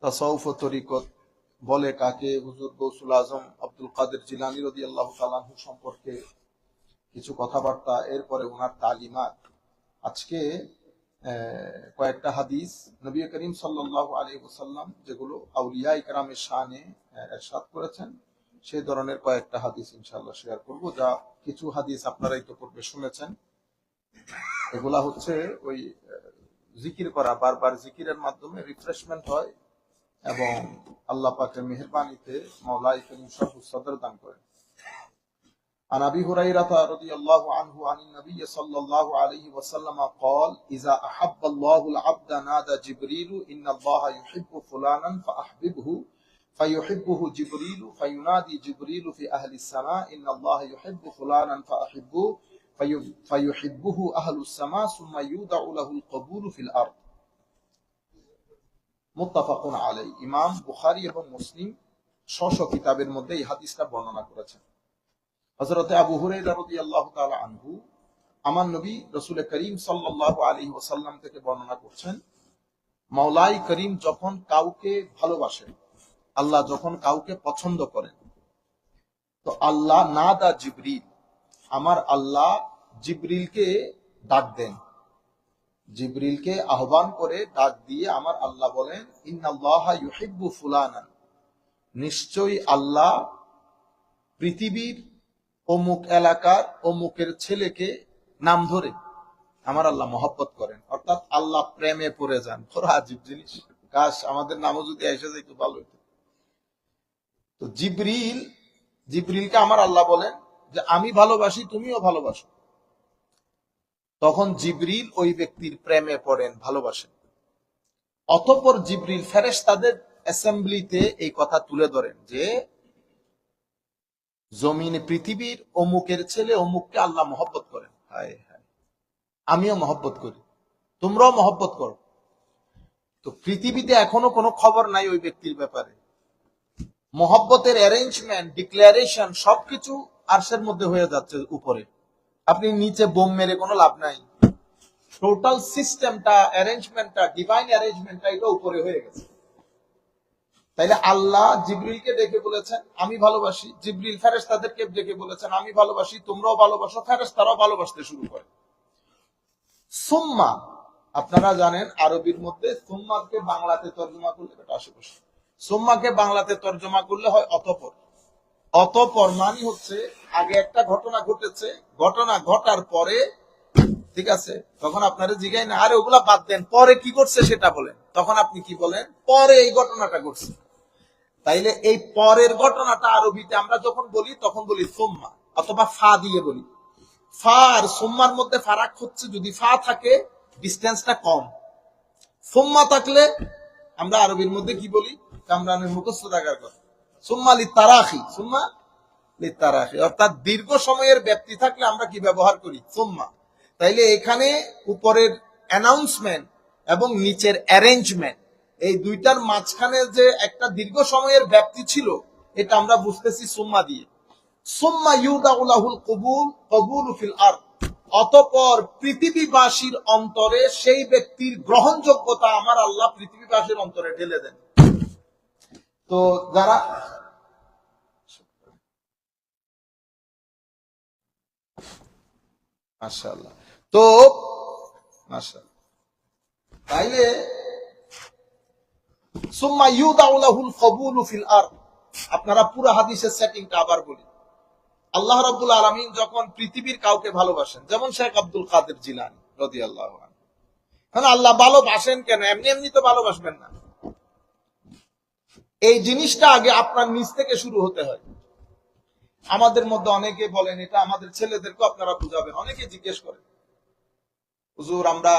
তাসাউফ ও তরিকত বলে কাকে, হুজুর গৌসুল আজম আব্দুল কাদের জিলানী রাদিয়াল্লাহু তাআলা আনহু সম্পর্কে কিছু কথাবার্তা, এরপরে ওনার তালিমাত। আজকে কয়েকটা হাদিস নবী করিম সাল্লাল্লাহু আলাইহি ওয়াসাল্লাম যেগুলো আউলিয়া ইকরামের শানে ইরশাদ করেছেন, সেই ধরনের কয়েকটা হাদিস ইনশাআল্লাহ শেয়ার করব। যা কিছু হাদিস আপনারা ইতিপূর্বে শুনেছেন, এগুলা হচ্ছে ওই জিকির করা, বারবার জিকিরের মাধ্যমে রিফ্রেশমেন্ট হয় এবং আল্লাহ পাকের মেহেরবানিতে মাওলা করিম সবুজ সদর দান করেন। عن أبي هريرة رضي الله عنه عن النبي صلى الله عليه وسلم قال إذا أحب الله العبد نادى جبريل إن الله يحب فلانا فأحببه فيحبه جبريل فينادي جبريل في أهل السماء إن الله يحب فلانا فأحبه فيحبه أهل السماء ثم يودع له القبول في الأرض মুত্তাফাকুন আলাইহি। ইমাম বুখারী এবং মুসলিম স্ব কিতাবের মধ্যে এই হাদিসটা বর্ণনা করেছেন। হযরতে আবু হুরায়রা রাদিয়াল্লাহু তাআলা আনহু আমার নবী রাসূল করিম সাল্লাল্লাহু আলাইহি ওয়াসাল্লাম থেকে বর্ণনা করছেন, মাওলাই করিম যখন কাউকে ভালোবাসেন, আল্লাহ যখন কাউকে পছন্দ করেন, তো আল্লাহ নাদা জিবরিল, আমার আল্লাহ জিবরিলকে ডাক দেন, জিবরিলকে আহ্বান করে ডাক দিয়ে আমার আল্লাহ বলেন, ইন্নাল্লাহা ইউহিব্বু ফুলানান, নিশ্চয়ই আল্লাহ পৃথিবীর অমুক এলাকার অমুকের ছেলেকে নাম ধরে আমার আল্লাহ মহব্বত করেন। অর্থাৎ আল্লাহ প্রেমে পড়ে যান। বড় আজীব জিনিস, কাশ আমাদের নামও যদি এসে যাইতো ভালো হইতো। তো জিবরিলকে আমার আল্লাহ বলেন যে আমি ভালোবাসি, তুমিও ভালোবাসো। তখন জিবরিল ওই ব্যক্তির প্রেমে পড়েন, ভালোবাসেন। অতঃপর জিবরিল ফেরেশতাদের অ্যাসেম্বলিতে এই কথা তুলে ধরেন যে জমিনে পৃথিবীর অমুকের ছেলে অমুককে আল্লাহ মহব্বত করেন। হায় হায়, আমিও মহব্বত করি, তোমরাও মহব্বত করো। তো পৃথিবীতে এখনো কোনো খবর নাই ওই ব্যক্তির ব্যাপারে। মহব্বতের অ্যারেঞ্জমেন্ট, ডিক্লারেশন সবকিছু আরশের মধ্যে হয়ে যাচ্ছে উপরে। আপনি নিচে বোম মেরে কোনো লাভ নাই। টোটাল সিস্টেমটা, অ্যারেঞ্জমেন্টটা, ডিভাইন অ্যারেঞ্জমেন্টটা এটা উপরে হয়ে গেছে। তাইলে আল্লাহ জিবরিলকে ডেকে বলেছেন আমি ভালোবাসি, জিবরিল ফেরেশতাদেরকে ডেকে বলেছেন আমি ভালোবাসি, তোমরাও ভালোবাসো, ফেরেশতারাও ভালোবাসতে শুরু করে। সুম্মা, আপনারা জানেন আরবির মধ্যে সুম্মাকে বাংলাতে তর্জমা করলে, এটা আশেপাশে, সুম্মাকে বাংলাতে তর্জমা করলে হয় অতঃপর। অতঃপর মানে হচ্ছে আগে একটা ঘটনা ঘটেছে, ঘটনা ঘটার পরে, ঠিক আছে, তখন আপনারা জিগাই না আরে ওগুলা বাদ দেন, পরে কি করছে সেটা বলেন। তখন আপনি কি বলেন, পরে এই ঘটনাটা ঘটছে। তাইলে এই পরের ঘটনাটা আরবিতে আমরা যখন বলি তখন বলি সুম্মা, অথবা ফা দিয়ে বলি। ফা আর সুম্মার মধ্যে ফারাক হচ্ছে যদি ফা থাকে ডিসটেন্সটা কম, সুম্মা থাকলে আমরা আরবির মধ্যে কি বলি, কামরানের মুখস্থ থাকার কথা, সুম্মা লিতারাখি, সুম্মা লিতারাখি, অর্থাৎ দীর্ঘ সময়ের ব্যাপ্তি থাকলে আমরা কি ব্যবহার করি, সুম্মা। তাইলে এখানে উপরের অ্যানাউন্সমেন্ট এবং নিচের অ্যারেঞ্জমেন্ট, এই দুইটার মাঝখানে যে একটা দীর্ঘ সময়ের ব্যাপ্তি ছিল, এটা আমরা বুঝতেছি সুম্মা দিয়ে। সুম্মা ইউদাউ লাহুল কবুল ফিল আরদ, অতঃপর পৃথিবীবাসীর অন্তরে সেই ব্যক্তির গ্রহণযোগ্যতা আমার আল্লাহ পৃথিবীবাসীর অন্তরে ঢেলে দেন। তো যারা মাশাআল্লাহ, তো মাশাআল্লাহ, তাইলে সুম্মা ইউদাউ লাহুল কবুল ফিল আরদ, আপনারা পুরো হাদিসের সেটিংটা আবার বলি। আল্লাহ রাব্বুল আলামিন যখন পৃথিবীর কাউকে ভালোবাসেন, যেমন শেখ আব্দুল কাদের জিলানী রাদিয়াল্লাহু আনহু, কারণ আল্লাহ ভালোবাসেন কেন, এমনি এমনি তো ভালোবাসবেন না। এই জিনিসটা আগে আপনার নিজ থেকে শুরু হতে হয়। আমাদের মধ্যে অনেকে বলেন, এটা আমাদের ছেলেদেরকে আপনারা বুঝাবেন, অনেকে জিজ্ঞেস করেন হুজুর আমরা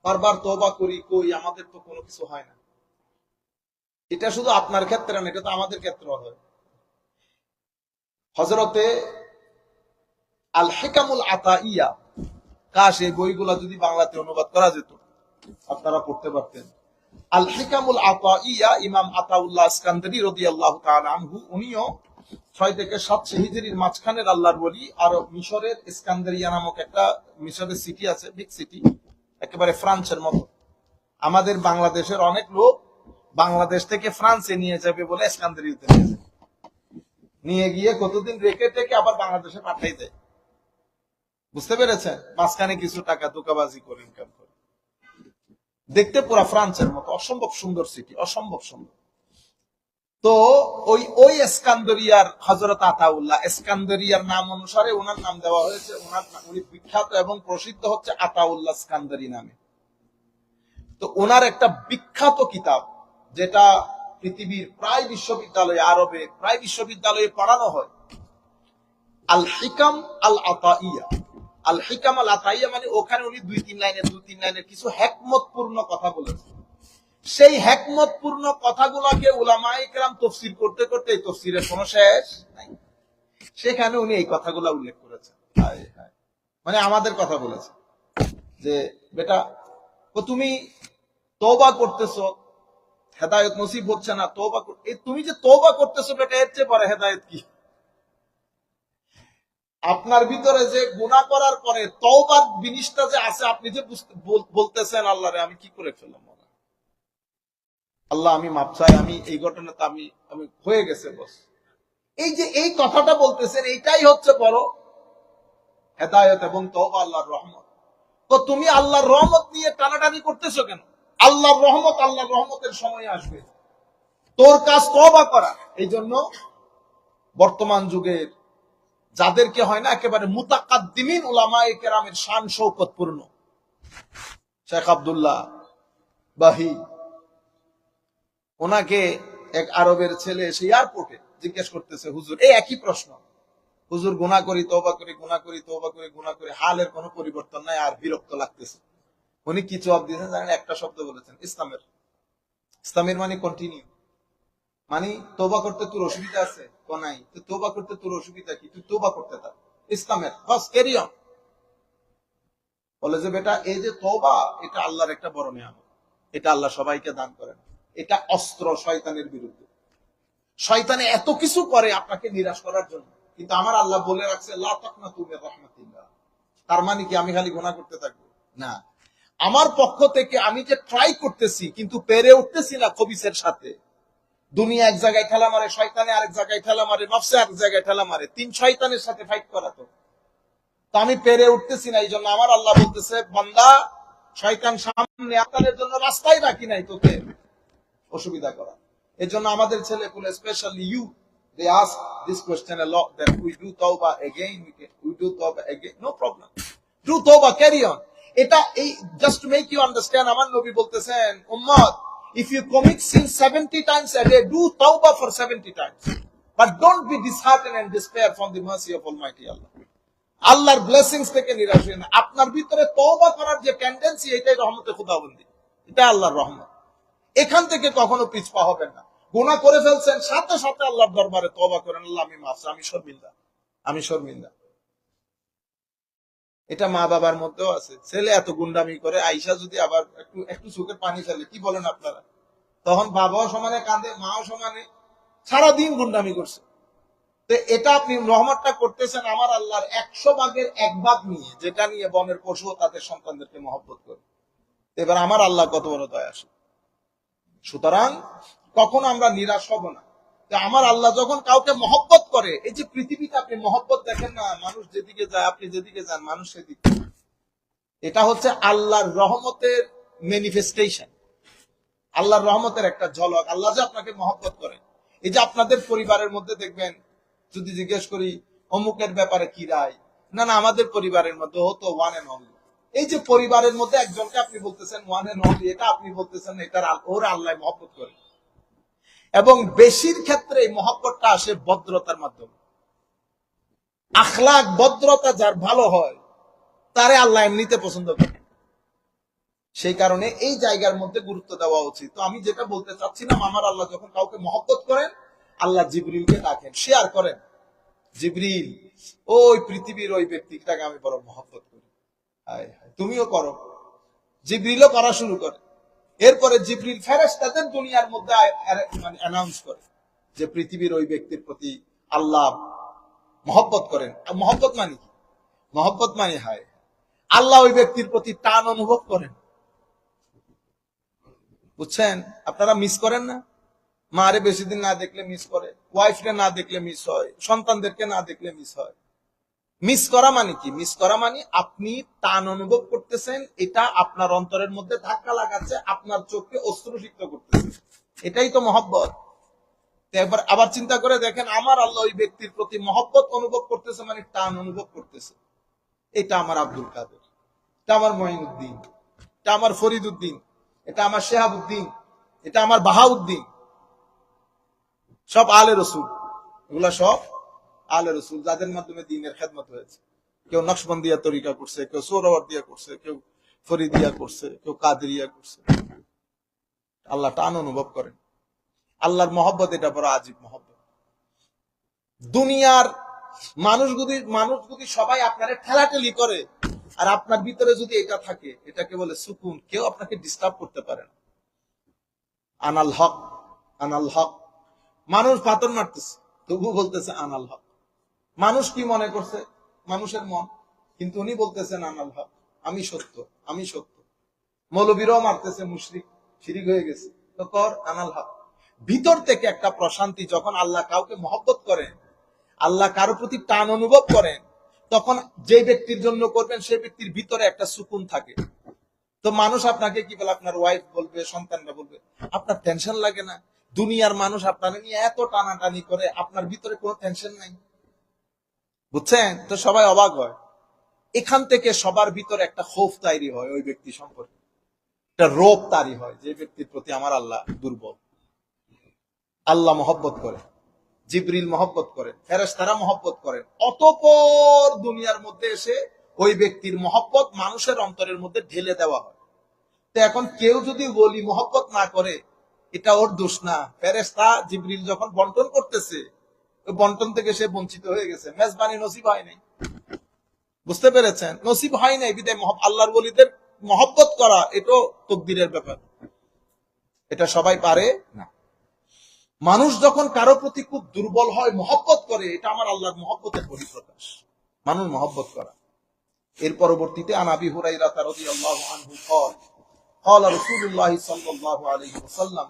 বারবার তওবা করি, কই আমাদের তো কোনো কিছু হয় না। এটা শুধু আপনার ক্ষেত্রে না, এটা তো আমাদের ক্ষেত্রেও হয়। হযরতে আল হিকামুল আতাইয়া, কাশ এই বইগুলা যদি বাংলাতে অনুবাদ করা যেত আপনারা পড়তে পারতেন। আল হিকামুল আতাইয়া, ইমাম আতাউল্লাহ ইস্কান্দারি রাদিয়াল্লাহু তাআলা আনহু, উনিও 6 থেকে 7 হিজরির মাঝখানের আল্লাহর ওলি। আর মিশরের ইস্কান্দারিয়া নামক একটা মিশরের সিটি আছে, বিগ সিটি, একেবারে ফ্রান্সের মতো। আমাদের বাংলাদেশের অনেক লোক বাংলাদেশ থেকে ফ্রান্সে নিয়ে যাবে বলে ইস্কান্দারিয়াতে নিয়ে গিয়ে কতদিন রেখে টেকে আবার বাংলাদেশে পাঠাই দেয়। বুঝতে পেরেছেন? মাঝখানে কিছু টাকা ধোঁকাবাজি করে ইনকাম করে। দেখতে পুরা ফ্রান্সের মতো, অসম্ভব সুন্দর সিটি, অসম্ভব সুন্দর। তো ওই ইস্কান্দরিয়ার হযরত আতাউল্লাহ, ইস্কান্দরিয়ার নাম অনুসারে ওনার নাম দেওয়া হয়েছে। উনি বিখ্যাত এবং প্রসিদ্ধ হচ্ছে আতাউল্লাহ ইস্কান্দারি নামে। তো ওনার একটা বিখ্যাত কিতাব, যেটা পৃথিবীর প্রায় বিশ্ববিদ্যালয়ে, আরবে প্রায় বিশ্ববিদ্যালয়ে পড়ানো হয়, আল হিকাম আল আতাইয়া। আল হিকাম আল আতাইয়া মানে ওখানে উনি দুই তিন লাইনের কিছু হিকমতপূর্ণ কথা বলেছেন। সেই হিকমতপূর্ণ কথাগুলোকে উলামায়ে কেরাম তাফসীর করতে করতে এই তাফসীরের কোনো শেষ নাই। সেখানে উনি এই কথাগুলো উল্লেখ করেছেন। মানে আমাদের কথা বলেছেন যে বেটা, তুমি তওবা করতেছো, হেদায়েত নসিব হচ্ছে না, তওবা তুমি যে তওবা করতেছো বেটা, এর চেয়ে বড় হেদায়েত কি? আপনার ভিতরে যে গুনাহ করার পরে তওবার জিনিসটা যে আছে, আপনি যে বলতেছেন আল্লাহরে আমি কি করে ফেললাম, আল্লাহ আমি মাপ চাই, আমি এই ঘটনাতে আমি হয়ে গেছে বস, এই যে এই কথাটা বলতেছেন, এইটাই হচ্ছে বড় হেদায়েত এবং তওবা, আল্লাহর রহমত। তো তুমি আল্লাহর রহমত নিয়ে টানাটানি করতেছো কেন? আল্লাহর রহমতের সময় আসবে, তোর কাজ তওবা করা। এই জন্য বর্তমান যুগের যাদেরকে হয় না একেবারে মুতাকাদ্দিমিন উলামায়ে কেরামের শান শৌকতপূর্ণ, শেখ আব্দুল্লাহ বাহি, ওনাকে এক আরবের ছেলে এসে এয়ারপোর্টে জিজ্ঞেস করতেছে, হুজুর এই একই প্রশ্ন, হুজুর গুনাহ করি তওবা করি, গুনাহ করি তওবা করি, গুনাহ করি, হালের কোনো পরিবর্তন নাই, আর বিরক্ত লাগতেছে। উনি কি জবাব দিয়েছেন জানেন? একটা শব্দ বলেছেন, ইসলামের মানে কন্টিনিউ। মানে তওবা করতে তোর অসুবিধা আছে? নাই। তো তওবা করতে তোর অসুবিধা কি? তুই তওবা করতে থাক, ইসলামের বাস ক্যারি অন। বলে যে বেটা, এই যে তওবা, এটা আল্লাহর একটা বড় নিয়ামত, এটা আল্লাহ সবাইকে দান করেন। এটা অস্ত্র শয়তানের বিরুদ্ধে। শয়তানে এত কিছু করে আপনাকে নিরাশ করার জন্য, কিন্তু আমার আল্লাহ বলে রাখছে লা তাকনাতু মির রাহমাতিল্লাহ। তার মানে কি আমি খালি গুনাহ করতে থাকবো? না, আমার পক্ষ থেকে আমি যে ট্রাই করতেছি কিন্তু পেরে উঠতেছি না খবিসের সাথে। দুনিয়া এক জায়গায় ঠেলা মারে, শয়তানে আরেক জায়গায় ঠেলা মারে, নফসে আরেক জায়গায় ঠেলা মারে, তিন শয়তানের সাথে ফাইট করা। তো আমি পেরে উঠতেছি না, এই জন্য আমার আল্লাহ বলতেছে, বান্দা শয়তান সামনে, আপনাদের জন্য রাস্তাই রাখি নাই তোকে অসুবিধা করা। এই জন্য আমাদের ছেলে পুলে, specially you, they ask this question a lot, that we do tawbah again, we do tawbah again, no problem, do tawbah, carry on. এটা এই just to make you understand, আমার নবী বলতেছেন, উম্মত, if you commit sin 70 times a day, do tawbah for 70 times, but don't be disheartened and despair from the mercy of Almighty Allah. আল্লাহর blessings থেকে নিরাশ হবেন না। আপনার ভিতরে তওবা করার যে টেন্ডেন্সি, এটাই রহমতে খুদাবন্দি, এটা আল্লাহর রহমত। এখান থেকে কখনো পিছপা হবেন না। গুনাহ করে ফেলছেন, সাথে সাথে আল্লাহর দরবারে তওবা করেন, আল্লাহ আমি মাফ চাই, আমি শর্মিন্দা। এটা মা বাবার মধ্যেও আছে। ছেলে এত গুন্ডামি করে, আইসা যদি আবার একটু চোখের পানি ফেলে, কি বলেন আপনারা? তখন বাবাও সমানে কাঁদে, মাও সমানে, সারাদিন গুন্ডামি করছে। তো এটা আপনি রহমতটা করতেছেন আমার আল্লাহর 100 ভাগের 1 ভাগ নিয়ে, যেটা নিয়ে বনের পশু তাদের সন্তানদেরকে মহব্বত করে। এবার আমার আল্লাহ কত বড় দয়াশীল। সুতরাং কখনো আমরা নিরাশ হব না। আমার আল্লাহ যখন কাউকে মহব্বত করে, এই যে পৃথিবীতে আপনি মহব্বত দেখেন না, মানুষ যেদিকে যায়, আপনি যেদিকে যান, মানুষ সেদিকে, এটা হচ্ছে আল্লাহর রহমতের ম্যানিফেস্টেশন, আল্লাহর রহমতের একটা ঝলক। আল্লাহ যে আপনাকে মহব্বত করে, এই যে আপনাদের পরিবারের মধ্যে দেখবেন, যদি জিজ্ঞেস করি অমুকের ব্যাপারে কি রায়, না না আমাদের পরিবারের মধ্যে হতো ওয়ান এন্ড অনলি। এই যে পরিবারের মধ্যে একজনকে আপনি বলতেছেন ওয়ান এন্ড অনলি, এটা আপনি বলতেছেন এটার ওর আল্লাহ মহব্বত করে। এবং বেশির ক্ষেত্রে এই মহব্বতটা আসে ভদ্রতার মাধ্যমে। আখলাক ভদ্রতা যার ভালো হয়, তারে আল্লাহ এমনিতে পছন্দ করে। সেই কারণে এই জায়গার মধ্যে গুরুত্ব দেওয়া উচিত। তো আমি যেটা বলতে চাচ্ছিলাম, আমার আল্লাহ যখন কাউকে মহব্বত করেন, আল্লাহ জিবরিলকে ডাকেন, শেয়ার করেন, জিবরিল ওই পৃথিবীর ওই ব্যক্তিটাকে আমি বড় মহব্বত করি, তুমিও করো। জিবরিলও করা শুরু করে। এরপরে জিবরিল ফেরেশতাদের দুনিয়ার মধ্যে মানে অ্যানাউন্স করে যে পৃথিবীর ওই ব্যক্তির প্রতি আল্লাহ মহব্বত করেন। মহব্বত মানে কি? মহব্বত মানে আল্লাহ ওই ব্যক্তির প্রতি টান অনুভব করেন। বুঝছেন? আপনারা মিস করেন না? মারে বেশি দিন না দেখলে মিস করে, ওয়াইফকে না দেখলে মিস হয়, সন্তানদেরকে না দেখলে মিস হয়। মিস করা মানে কি? মিস করা মানে আপনি টান অনুভব করতেছেন, এটা আপনার অন্তরের মধ্যে ধাক্কা লাগাচ্ছে, আপনার চোখকে অশ্রুসিক্ত করতেছে, এটাই তো মহব্বত। একবার আবার চিন্তা করে দেখেন, আমার আল্লাহ ওই ব্যক্তির প্রতি মহব্বত অনুভব করতেছে মানে টান অনুভব করতেছে। এটা আমার আব্দুল কাদের, এটা আমার মঈনুদ্দিন, এটা আমার ফরিদউদ্দিন, এটা আমার শেহাবুদ্দিন, এটা আমার বাহাউদ্দিন, সব আলে রসুল। এগুলা সব আলে রসুল, যাদের মাধ্যমে দ্বীনের খেদমত হয়েছে। কেউ নকশবন্দিয়া তরিকা করছে, কেউ সোহরাওয়ার্দিয়া করছে, কেউ ফরিদিয়া করছে, কেউ কাদেরিয়া করছে। আল্লাহ টান অনুভব করেন। আল্লাহর মহব্বত এটা বড় আজীব মহব্বত। দুনিয়ার মানুষ যদি সবাই আপনারে ঠেলাঠেলি করে, আর আপনার ভিতরে যদি এটা থাকে, এটাকে বলে সুকুন। কেউ আপনাকে ডিস্টার্ব করতে পারে না। আনাল হক, আনাল হক। মানুষ পাথর মারতেছে, তবু বলতেছে আনাল হক। মানুষ কি মনে করছে? মানুষের মন, কিন্তু উনি বলতেছেন আনাল হক, আমি সত্য, আমি সত্য। মৌলবীরাও মারতেছে, মুশরিক, শিরিক হয়ে গেছে, তো কর আনাল হক। ভিতর থেকে একটা প্রশান্তি। যখন আল্লাহ কাউকে মহব্বত করেন, আল্লাহ কারো প্রতি টান অনুভব করেন, তখন যে ব্যক্তির জন্য করবেন সেই ব্যক্তির ভিতরে একটা সুকুন থাকে। তো মানুষ আপনাকে কি বলে? আপনার ওয়াইফ বলবে, সন্তানরা বলবে, আপনার টেনশন লাগে না? দুনিয়ার মানুষ আপনার নিয়ে এত টানাটানি করে, আপনার ভিতরে কোনো টেনশন নাই। বুঝছেন? তো সবাই অবাক হয়। এখান থেকে সবার ভিতরে একটা খৌফ তৈরি হয় ওই ব্যক্তি সম্পর্কে, একটা রোগ তৈরি হয় যে ব্যক্তির প্রতি আমার আল্লাহ দুর্বল। আল্লাহ মহব্বত করে, জিবরিল মহব্বত করেন, ফেরেশতারা মহব্বত করেন, অতঃপর দুনিয়ার মধ্যে এসে ওই ব্যক্তির মহব্বত মানুষের অন্তরের মধ্যে ঢেলে দেওয়া হয়। তো এখন কেউ যদি বলি মহব্বত না করে, এটা ওর দোষ না। ফেরেশতা জিবরিল যখন বন্টন করতেছে, ওই বন্টন থেকে সে বঞ্চিত হয়ে গেছে, মেজবানি নসিব হয় নাই। বুঝতে পেরেছেন? নসিব হয় নাই বিদায় আল্লাহর ওলিদের মহব্বত করা, এটাও তকদিরের ব্যাপার, এটা সবাই পারে না। মানুষ যখন কারো প্রতি খুব দুর্বল হয়, মহব্বত করে, এটা আমার আল্লাহর মহব্বতের বহিঃপ্রকাশ, মানুষ মহব্বত করা। এর পরবর্তীতে আন আবি হুরায়রা রাদিয়াল্লাহু আনহু قال قال رسول الله صلى الله عليه وسلم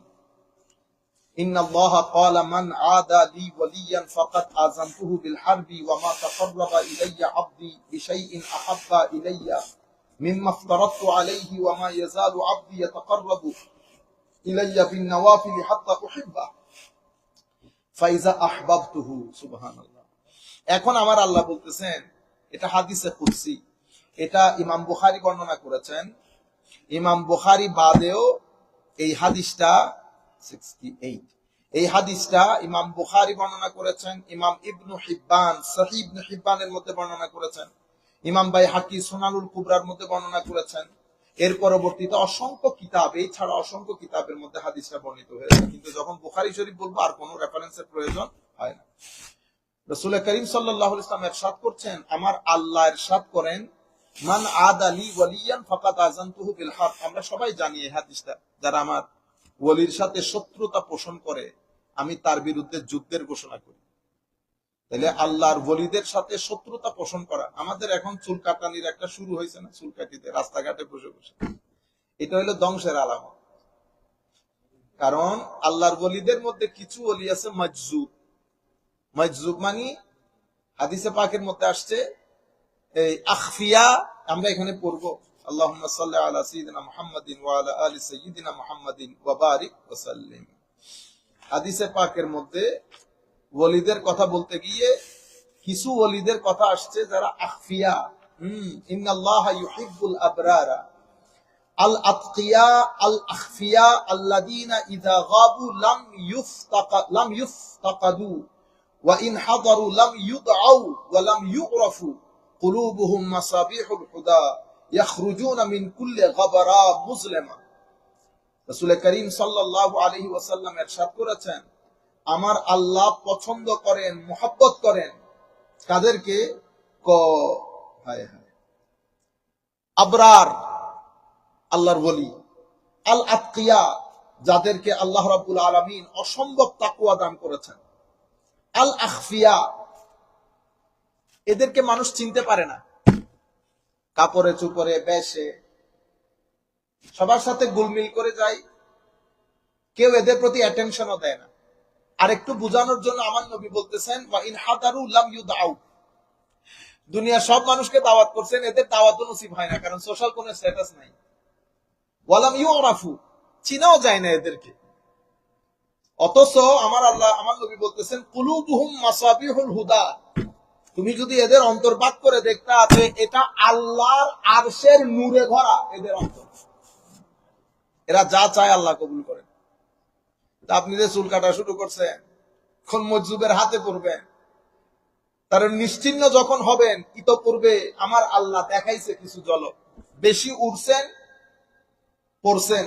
إن الله قال من عادى لي وليا فقد آذنته بالحرب وما تقرب إلي عبدي بشيء أحب إلي مما افترضت عليه وما يزال عبدي يتقرب إلي بالنوافل حتى أحبه ফাইজা আহবাবতুহু। সুবহানাল্লাহ। এখন আমার আল্লাহ বলতেছেন, এটা হাদিসে কুদসি, এটা ইমাম বুখারী বর্ণনা করেছেন। ইমাম বুখারী বাদেও এই হাদিসটা 68, এই হাদিসটা ইমাম বুখারী বর্ণনা করেছেন, ইমাম ইবনু হিব্বান সহিহ ইবনু হিব্বানের মধ্যে বর্ণনা করেছেন, ইমাম বাইহাকি সুনানুল কুবরার মধ্যে বর্ণনা করেছেন। এর পরবর্তীতে অসংখ্য কিতাব, এই ছাড়া অসংখ্য কিতাবের মধ্যে হাদিসটা বর্ণিত হয়েছে। কিন্তু যখন বুখারী শরীফ বলবো, আর কোনো রেফারেন্সের প্রয়োজন হয় না। রাসূল করিম সাল্লাল্লাহু আলাইহি ওয়াসাল্লাম ইরশাদ করছেন, আমার আল্লাহ ইরশাদ করেন, মান আদালি ওয়ালিয়ান ফাকাদ আযানতুহু বিল হারব। আমরা সবাই জানি এই হাদিসটা, যারা আমার ওলির সাথে শত্রুতা পোষণ করে, আমি তার বিরুদ্ধে যুদ্ধের ঘোষণা করি। তাহলে আল্লাহর ওলিদের সাথে শত্রুতা পোষণ করা, আমাদের এখন চুল কাটানির একটা শুরু হয়েছে না, চুল কাটিতে রাস্তাঘাটে বসে বসে, এটা হলো ধ্বংসের আলামত। কারণ আল্লাহর ওলিদের মধ্যে কিছু ওলি আছে মাজজুব। মাজজুব মানে হাদিসে পাকের মধ্যে আসছে এই আখফিয়া, আমরা এখানে পড়বো আল্লাহুম্মা সাল্লি আলা সাইয়্যিদিনা মুহাম্মাদিন ওয়া আলা আলি সাইয়্যিদিনা মুহাম্মাদিন ওয়া বারিক ওয়া সাল্লিম। হাদিসে পাকের মধ্যে ওলিদের কথা বলতে গিয়ে কিছু ওলিদের কথা আসছে যারা আখফিয়া। ইন্নাল্লাহা ইউহিব্বুল আবরারা আল আতকিয়া আল আখফিয়া আল্লাযীনা ইযা গাবু লাম ইফতাকাদু ওয়া ইন হাদারু লাম ইউদআউ ওয়া লাম ইউরাফু কুলুবুহুম মাসাবিহুল হুদা ইয়াখরুজুনা মিন কুল্লি গাবরা মুজলিমা। রাসূল করিম সাল্লাল্লাহু আলাইহি ওয়াসাল্লাম ইরশাদ করেছেন, আমার আল্লাহ পছন্দ করেন, মুহাব্বত করেন কাদেরকে? আবরার, আল্লাহর ওলি। আল আতকিয়া, যাদেরকে আল্লাহ রাব্বুল আলামিন অসম্ভব তাকওয়া দান করেছেন। আল আখফিয়া, এদেরকে মানুষ চিনতে পারে না, কাপড়ে চুপড়ে বেশে সবার সাথে গুলমিল করে যায়, কেউ এদের প্রতি অ্যাটেনশনও দেয় না। আর একটু বোঝানোর জন্য আমার নবী বলতেছেন, ওয়া ইন হাদারু লাম ইউদাউ, দুনিয়া সব মানুষকে দাওয়াত করছেন, এদের দাওয়াতও নসিব হয় না, কারণ সোশ্যাল কোনো স্ট্যাটাস নাই। ওয়ালাম ইউরাফু, চিনাও যায় না এদেরকে। অথচ আমার নবী বলতেছেন, কুলুবুহুম মাসাবিহুল হুদা, তুমি যদি এদের অন্তর্বাদ করে দেখতে আছে, এটা আল্লাহর আরশের নূরে ভরা এদের অন্তর। এরা যা চায় আল্লাহ কবুল করেন। আপনি যে চুল কাটা শুরু করছেন, কোন মজজুবের হাতে পড়বেন, তার নিশ্চিহ্ন যখন হবেন, ইতপূর্বে আমার আল্লাহ দেখাইছে কিছু ঝলক। বেশি উঠছেন, পড়ছেন,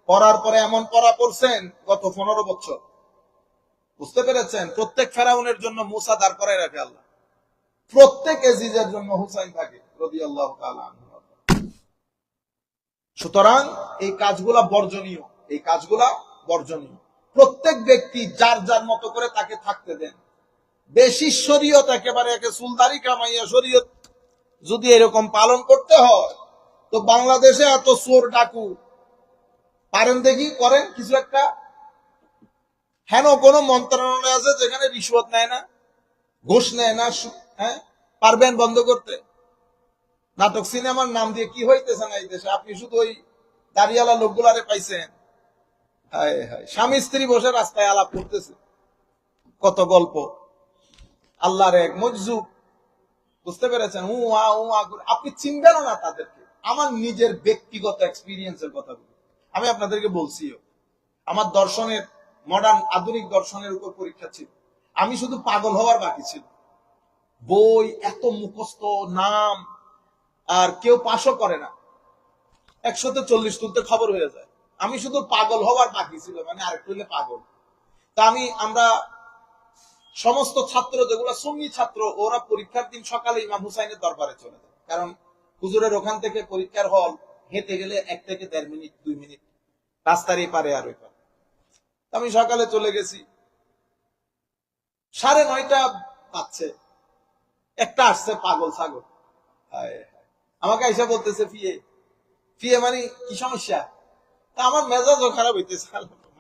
পড়ার পরে এমন পড়া পড়ছেন গত 15 বছর। বুঝতে পেরেছেন? প্রত্যেক ফেরাউনের জন্য মুসা দাঁড় করাই রাখে আল্লাহ, প্রত্যেক এজিজের জন্য হুসাইন থাকে রাদিয়াল্লাহু তাআলা আনহু। সুতরাং এই কাজগুলা বর্জনীয়, এই কাজগুলা বর্জনীয়। প্রত্যেক ব্যক্তি যার যার মতো করে তাকে থাকতে দেন। বেশি শরীয়ত, একেবারে একে সুলদারি কামাইয়া শরীয়ত যদি এরকম পালন করতে হয়, তো বাংলাদেশে এত চোর ডাকু পারেন দেখি করেন কিছু একটা। হেন কোন মন্ত্রণালয় আছে যেখানে রিশওয়াত নেয় না, ঘুষ নেয় না? হ্যাঁ, পারবেন বন্ধ করতে? নাটক সিনেমার নাম দিয়ে কি হইতেছে না এই দেশে? আপনি শুধু ওই দাঁড়িয়ালা লোকগুলারে পাইছেন। হায় হায়, স্বামী স্ত্রী বসে রাস্তায় আলাপ করতেছে, কত গল্প। আল্লাহর এক মজজুব, বুঝতে পেরেছেন? আপনি চিনবেনও না তাদেরকে। আমার নিজের ব্যক্তিগত এক্সপিরিয়েন্সের কথা বলি, আমি আপনাদেরকে বলছিও। আমার দর্শনের, মডার্ন আধুনিক দর্শনের উপর পরীক্ষা ছিল, আমি শুধু পাগল হওয়ার বাকি ছিল। বই এত মুখস্থ, নাম, আর কেউ পাশও করে না, 140 তুলতে খবর হয়ে যায়। আমি শুধু পাগল হওয়ার বাকি ছিল, মানে আরেকটু হলে পাগল। তা আমরা সমস্ত ছাত্র যেগুলো সুন্নি ছাত্র, ওরা পরীক্ষার দিন সকালে ইমাম হুসাইনের দরবারে চলে যায়, কারণ হুজুরের ওখান থেকে পরীক্ষার হল হেঁটে গেলে 1 থেকে 1.5 মিনিট 2 মিনিট, রাস্তার এই পারে আর ওই পারে। আমি সকালে চলে গেছি, 9:30 বাজছে, একটা আসছে পাগল ছাগল, আমাকে আইসা বলতেছে, ফিয়ে ফিয়ে মানে কি সমস্যা? তা আমার মেজাজও খারাপ হইতেছে,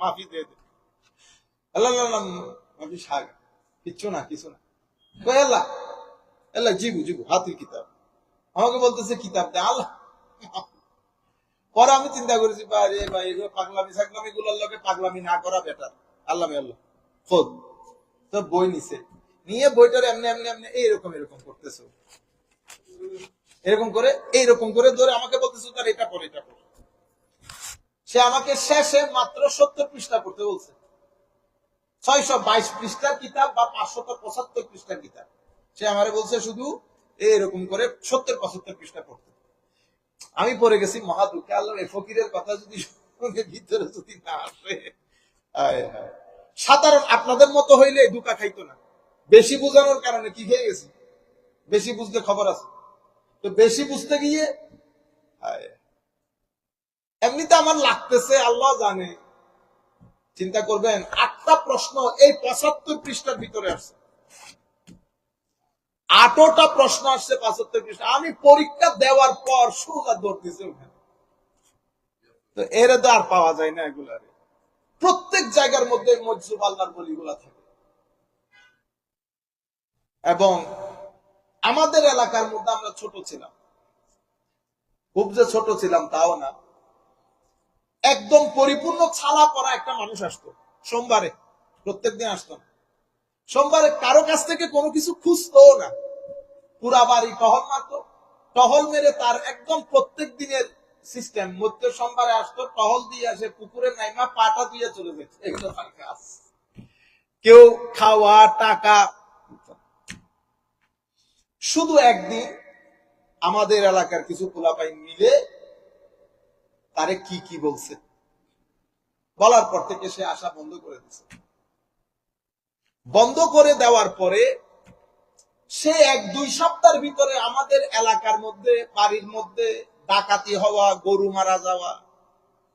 মাফি দিয়ে দে, আল্লাহ মাফি সাগ, কিচ্ছু না কিছু না। আল্লাহ আল্লাহ, জিবু জিবু হাতির কিতাব, আমাকে বলতেছে কিতাব দে আল্লাহ। পরে আমি চিন্তা করেছি, ভাই ভাই, পাগলামি সাগলামি গুলোর লোকে পাগলামি না করা বেটার। আল্লাহ আল্লাহ খোদ তো বই নিছে, নিয়ে বইটার এমনি এমনি এমনি এইরকম এরকম করতেছে, এইরকম করে ধরে আমাকে বলতেছে, তার এটা পড়ে এটা পড়ে। সে আমাকে শেষে মাত্র 70 পৃষ্ঠা পড়তে বলছে, 622 পৃষ্ঠার কিতাব বা 575 পৃষ্ঠার কিতাব। সে আমারে বলছে শুধু এরকম করে 70-75 পৃষ্ঠা পড়তে। আমি পড়ে গেছি মহা দুঃখে। আল্লাহ, এই ফকিরের কথা যদি ভিতরে যদি না আসে। সাধারণ আপনাদের মতো হইলে দুকা খাইতো না, বেশি বুঝানোর কারণে কি খেয়ে গেছি, বেশি বুঝতে খবর আছে, তো বেশি বুঝতে গিয়ে এমনিতে আমার লাগতেছে, আল্লাহ জানে। চিন্তা করবেন, 8টা প্রশ্ন এই 75 পৃষ্ঠার ভিতরে আসছে, 8টা প্রশ্ন আসছে 75 পৃষ্ঠা। আমি পরীক্ষা দেওয়ার পর সোজা ধরতেছে ওখানে, তো এর তো আর পাওয়া যায় না এগুলারে। প্রত্যেক জায়গার মধ্যে মজজুব আল্লাহর বলিগুলা থাকে। এবং আমাদের এলাকার মধ্যে আমরা ছোট ছিলাম, খুব যে ছোট ছিলাম তাও না, একদম পরিপূর্ণ ছালা পরা একটা মানুষ আসতো সোমবারে, প্রত্যেকদিন আসতো না। সোমবারে কারো কাছ থেকে কোনো কিছু খুঁজতো না, পুরা বাড়ি টহল মারতো, টহল মেরে তার একদম প্রত্যেক দিনের সিস্টেম, মধ্য সোমবারে আসতো, টহল দিয়ে আসে, পুকুরে নাইমা পাটা দিয়ে চলে যেত। এগুলো তার কাজ। কেউ খাওয়া টাকা। শুধু একদিন আমাদের এলাকার কিছু পোলাপাই মিলে তারে কি কি বলছে, বলার পর থেকে সে আসা বন্ধ করে দিচ্ছে। বন্ধ করে দেওয়ার পরে সে 1-2 সপ্তাহের ভিতরে আমাদের এলাকার মধ্যে, বাড়ির মধ্যে ডাকাতি হওয়া, গরু মারা যাওয়া,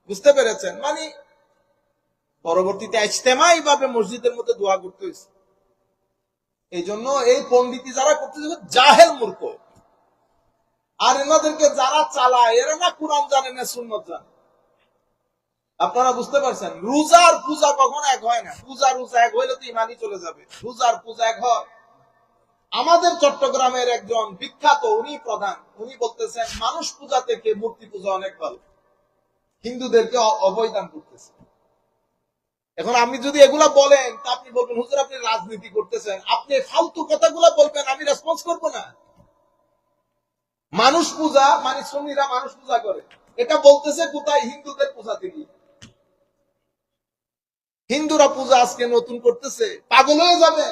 বুঝতে পেরেছেন? মানে পরবর্তীতে ইজতেমাই ভাবে মসজিদের মধ্যে দোয়া করতে হয়েছে। এই জন্য এই পণ্ডিতি যারা করতেছে জাহেল মূর্খ, আর এনাদেরকে যারা চালায় এরা না কুরআন জানে না সুন্নত জানে। আপনারা বুঝতে পারছেন? রোজার পূজা কখনো এক হয় না। পূজা রোজা এক হইলে তো ইমানই চলে যাবে। রোজার পূজা এক হয়। আমাদের চট্টগ্রামের একজন বিখ্যাত, উনি প্রধান, উনি বলতেছেন মানুষ পূজা থেকে মূর্তি পূজা অনেক ভালো, হিন্দুদেরকে অবৈধান করতেছে। এখন আপনি যদি এগুলা বলেন তা আপনি বলবেন হুজুর আপনি রাজনীতি করতেছেন, আপনি ফালতু কথাগুলা বলবেন, আমি রেসপন্স করব না। মানুষ পূজা মানে সুন্নিরা মানুষ পূজা করে, এটা বলতেছে কোথায়? হিন্দুদের পূজা থেকে। হিন্দুরা পূজা আজকে নতুন করতেছে, পাগল হয়ে যাবে,